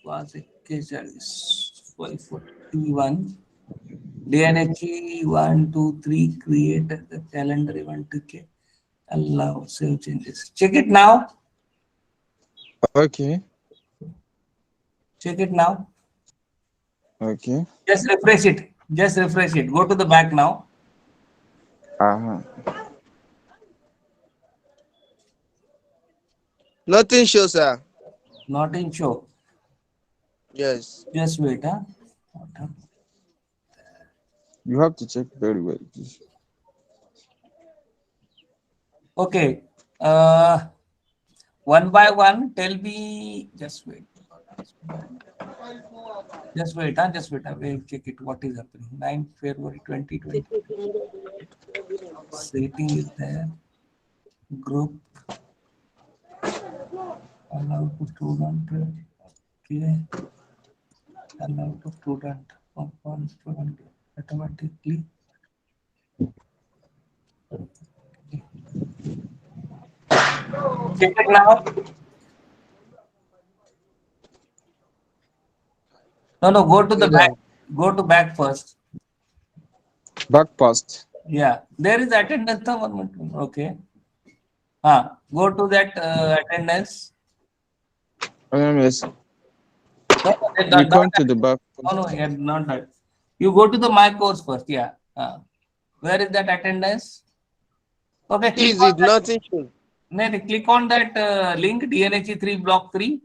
Was it service 541? DNHE 123 create the calendar event. Okay. Allow save changes. Check it now. Okay. Check it now. Okay. Just refresh it. Just refresh it. Go to the back now. Uh-huh. Nothing shows, sir. Not in show. Yes. Just wait. You have to check very well. Okay. One by one, tell me. Just wait. Just wait. Just wait. I will check it. What is happening? 9 February 2020. Setting is there. Group. Allow to student. Okay. Allow to student. One student automatically. Check it now. No, no. Go to the back. Go to back first. Back past. Yeah. There is attendance. One minute. Okay. Go to that attendance. Yes. No, We not come to the back. no, yeah, not that. You go to the my course first. Yeah. Where is that attendance? Okay, click Is on it that. nothing should? No, click on that link DNHE3 block 3.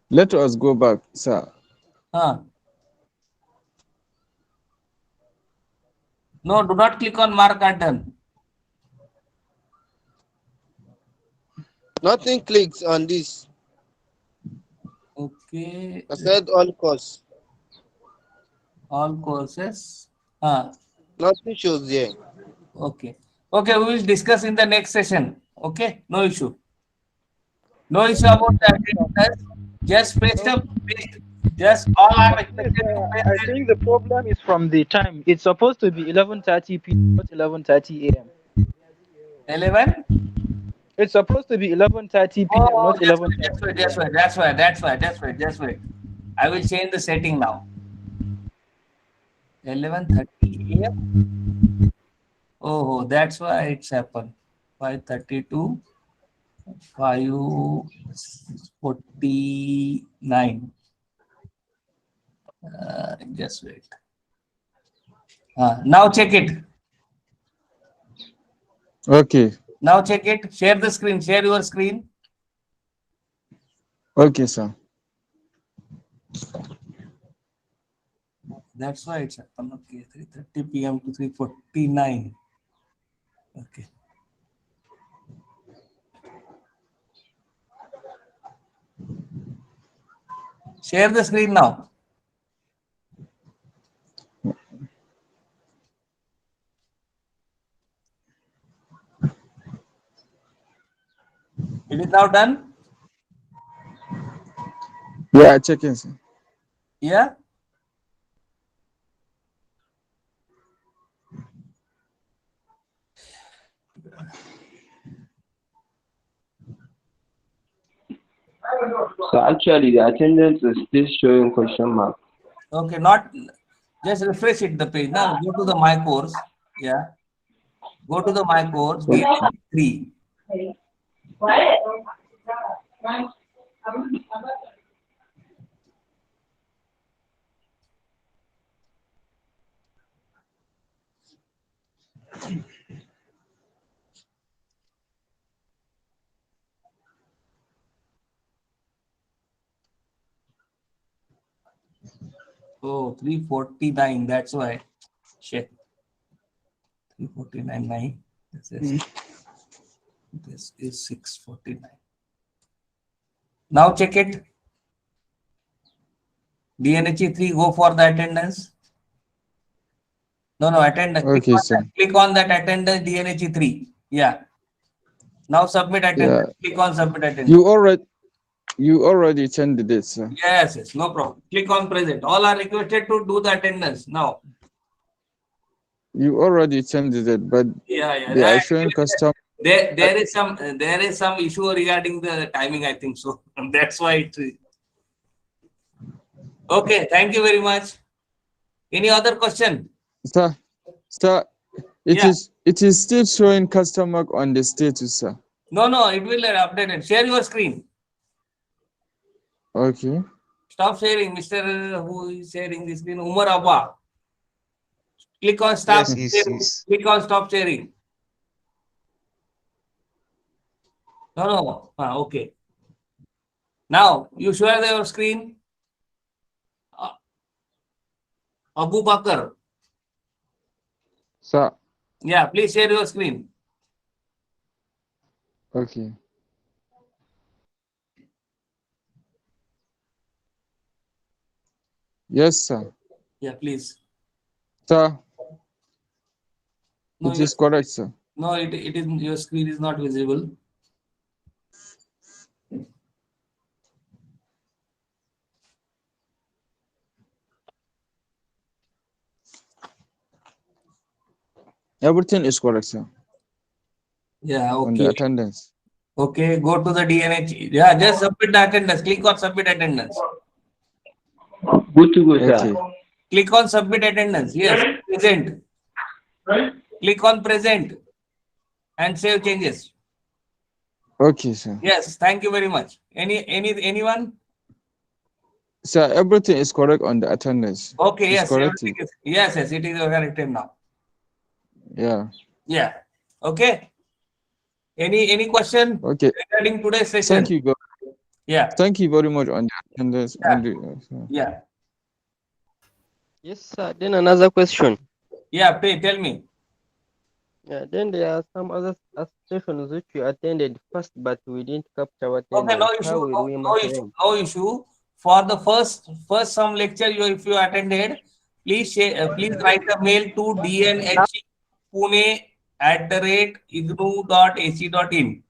Let us go back, sir. No, do not click on mark are done. Nothing clicks on this. Okay. I said all course. All courses. Nothing shows there. Okay. Okay, we will discuss in the next session. Okay, no issue. No issue about the attendance. Just paste up. Just all I'm expected to paste I think the problem is from the time. It's supposed to be 11:30 p.m., not 11:30 a.m. 11. It's supposed to be 11:30 p.m., Oh, not 11:30 a.m. Just wait. I will change the setting now. 11:30 a.m. Oh, that's why it's happened. 5:32, 5:49. Just wait. Now check it. Okay. Now check it. Share the screen. Share your screen. Okay, sir. That's why it's happened. Okay, 3:30 p.m. to 3:49. Okay. Share the screen now. It is now done. Yeah, checking, sir. Yeah. So actually, the attendance is still showing question mark. Okay, not just refresh it the page. Now go to the my course. Yeah. Go to the my course DNHE3. Oh, 3:49. That's why. Shit. 3:49. This is 6:49. Now check it. DNHE3, go for the attendance. No, attendance. Okay, sir. Click on that attendance DNHE3. Yeah. Now submit attendance. Yeah. Click on submit attendance. You already changed the date, sir. Yes, no problem. Click on present. All are requested to do the attendance now. You already changed the date, but Yeah. they are showing custom. There is some issue regarding the timing, I think so. That's why it's okay. Thank you very much. Any other question? Sir, it is still showing custom mark on the status, sir. No, it will update it. Share your screen. Okay. Stop sharing, Mr. Who is sharing the screen? Umar Abba. Click on stop. Yes. Click on stop sharing. No. Okay. Now you share your screen. Uh, Abu Bakr. Sir. Yeah, please share your screen. Okay. Yes, sir. Yeah, please. Sir, No, it is correct, sir. no, it is your screen is not visible. Everything is correct, sir. Yeah, On the okay. attendance. Okay, go to the DNH. Yeah, just submit the attendance. Click on submit attendance. Good to go, sir. Okay. Click on submit attendance. Yes, present. Click on present and save changes. Okay, sir. Yes, thank you very much. Anyone? Sir, everything is correct on the attendance. Okay, It's yes, correct. everything is, yes, it is corrected now. Yeah. Yeah. Okay. Any question Okay. regarding today's session? Thank you. Yeah. Thank you very much on the attendance. Yeah. On the, Yeah. Yes, sir. Then another question. Yeah, tell me. Yeah, then there are some other sessions which we attended first, but we didn't capture Okay, no attendance. issue. How will we No mark issue. them? No issue. For the first some lecture if you attended, please please write a mail to DNH Pune @ignu.ac.in.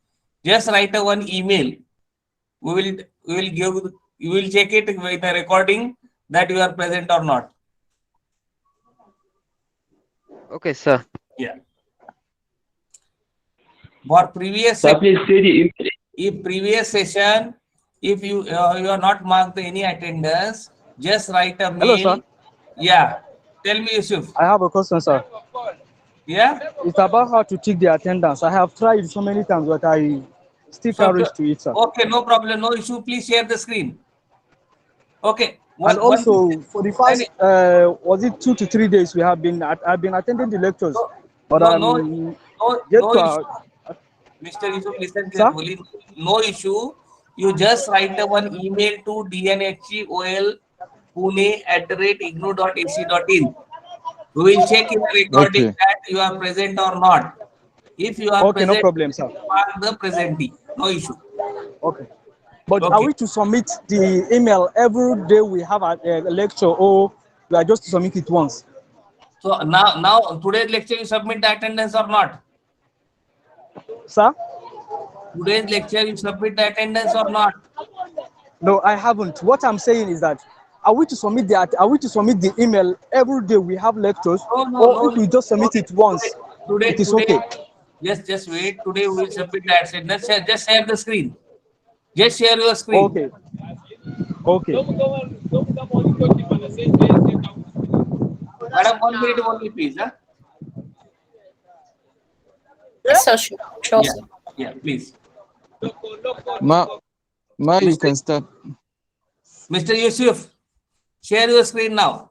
Just write a one email. We will check it with the recording that you are present or not. Okay, sir. Yeah. For previous Sir, please say the email. if previous session, if you you are not marked any attendance, just write a Hello, mail. sir. Yeah. Tell me, Yusuf. I have a question, sir. Yeah. It's about how to take the attendance. I have tried so many times, but I still So can't reach to it, sir. okay, no problem, no issue. Please share the screen. Okay. And One thing. also, for the first, was it 2 to 3 days, I've been attending the lectures, but No, no, I'm yet no to, issue. Mr. Yusuf, listen sir? carefully. No issue. You just write a one email to DNHEOL Pune @ignu.ac.in. We will check in the recording okay. that you are present or not. If you are Okay, no present, problem, sir. mark the presentee. No issue. Okay. But are Okay. we to submit the email every day we have a lecture, or we are just to submit it once? So now today's lecture you submit the attendance or not? Sir? Today's lecture you submit the attendance or not? No, I haven't. What I'm saying is that are we to submit the email every day we have lectures, or No if we issue. just submit it once, it is Today. okay? Just wait. Today we will submit the attendance. Just share the screen. Just share your screen. Okay. Okay. Madam, 1 minute only, please. Huh? Yes, sir. Sure, Yeah. sir. Yeah, please. You can start. Mr. Yusuf, share your screen now.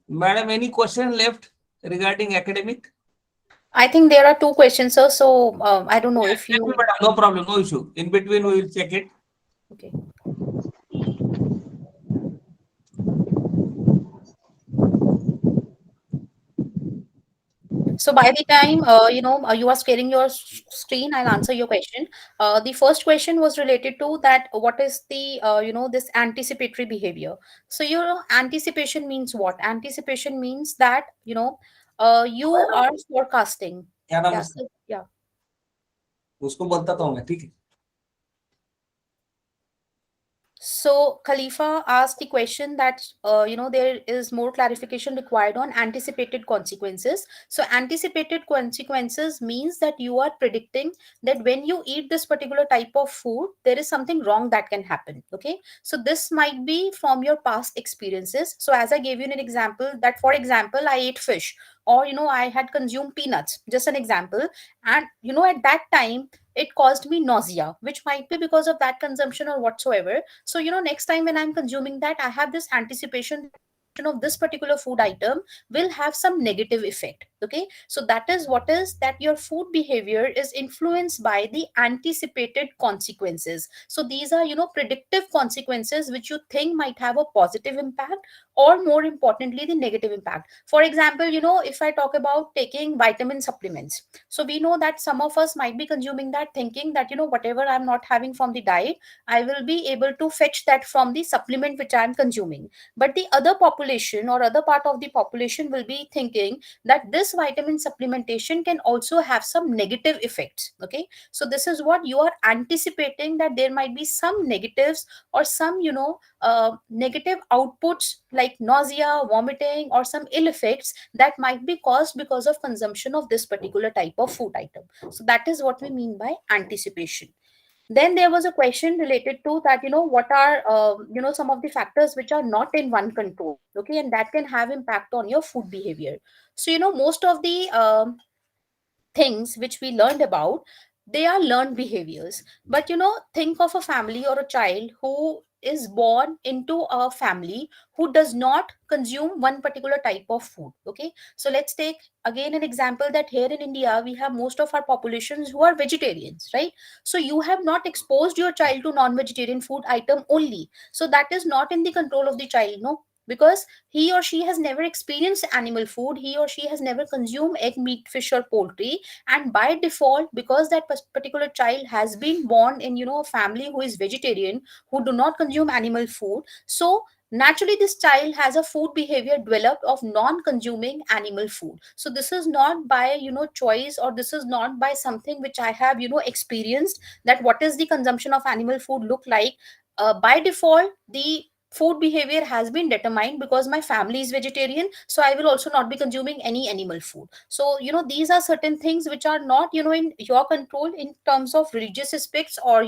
Madam, any question left regarding academic? I think there are two questions, sir. So I don't know Yeah, if tell me, you. madam. No problem, no issue. In between, we will check it. Okay. So by the time you are sharing your screen, I'll answer your question. The first question was related to that. What is the this anticipatory behavior? So anticipation means what? Anticipation means that you are forecasting. क्या नाम Yeah. उसका? So, yeah. उसको बताता हूँ मैं, ठीक है? So Khalifa asked the question that there is more clarification required on anticipated consequences. So anticipated consequences means that you are predicting that when you eat this particular type of food, there is something wrong that can happen. Okay, so this might be from your past experiences. So as I gave you an example, that for example I ate fish, or I had consumed peanuts. Just an example, and at that time it caused me nausea, which might be because of that consumption or whatsoever. So next time when I'm consuming that, I have this anticipation that consumption of this particular food item will have some negative effect. Okay, so that is what is that your food behavior is influenced by the anticipated consequences. So these are, predictive consequences which you think might have a positive impact, or more importantly the negative impact. For example, if I talk about taking vitamin supplements, so we know that some of us might be consuming that thinking that, whatever I'm not having from the diet, I will be able to fetch that from the supplement which I'm consuming. But the other population or other part of the population will be thinking that this vitamin supplementation can also have some negative effects. Okay, so this is what you are anticipating, that there might be some negatives or some, negative outputs like nausea, vomiting, or some ill effects that might be caused because of consumption of this particular type of food item. So that is what we mean by anticipation. Then there was a question related to that, what are, some of the factors which are not in one control. Okay, and that can have impact on your food behavior. So, most of the things which we learned about, they are learned behaviors. But, think of a family or a child who is born into a family who does not consume one particular type of food. Okay, so let's take again an example that here in India we have most of our populations who are vegetarians, right? So you have not exposed your child to non-vegetarian food item only, so that is not in the control of the child, no, because he or she has never experienced animal food, he or she has never consumed egg, meat, fish, or poultry. And by default, because that particular child has been born in, a family who is vegetarian, who do not consume animal food, so naturally this child has a food behavior developed of non consuming animal food. So this is not by, choice, or this is not by something which I have, experienced, that what is the consumption of animal food look like. By default, the food behavior has been determined because my family is vegetarian, so I will also not be consuming any animal food. So, these are certain things which are not, in your control in terms of religious aspects or,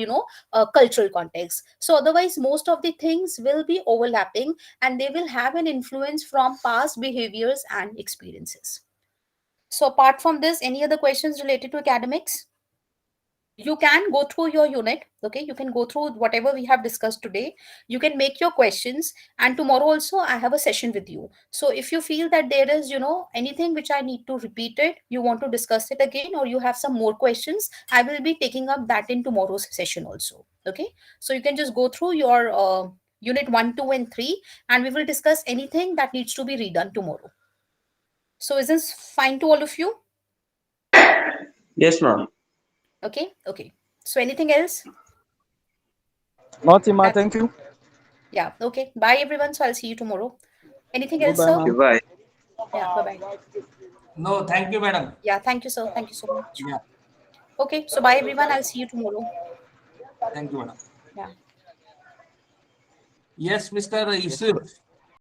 cultural context. So otherwise most of the things will be overlapping, and they will have an influence from past behaviors and experiences. So apart from this, any other questions related to academics? You can go through your unit. Okay, you can go through whatever we have discussed today. You can make your questions, and tomorrow also I have a session with you. So if you feel that there is, anything which I need to repeat it, you want to discuss it again, or you have some more questions, I will be taking up that in tomorrow's session also. Okay, so you can just go through your unit 1, 2, and 3, and we will discuss anything that needs to be redone tomorrow. So is this fine to all of you? Yes, ma'am. Okay, okay. So anything else? Nothing, ma. That's Thank you. Yeah, okay. Bye everyone. So I'll see you tomorrow. Anything else, Goodbye, sir? ma'am. Goodbye. Yeah, bye bye. No, thank you, madam. Yeah, thank you, sir. Thank you so much. Yeah, Okay, so bye everyone. I'll see you tomorrow. thank you, madam. Yeah. Yes, Mr. Yes, Yusuf.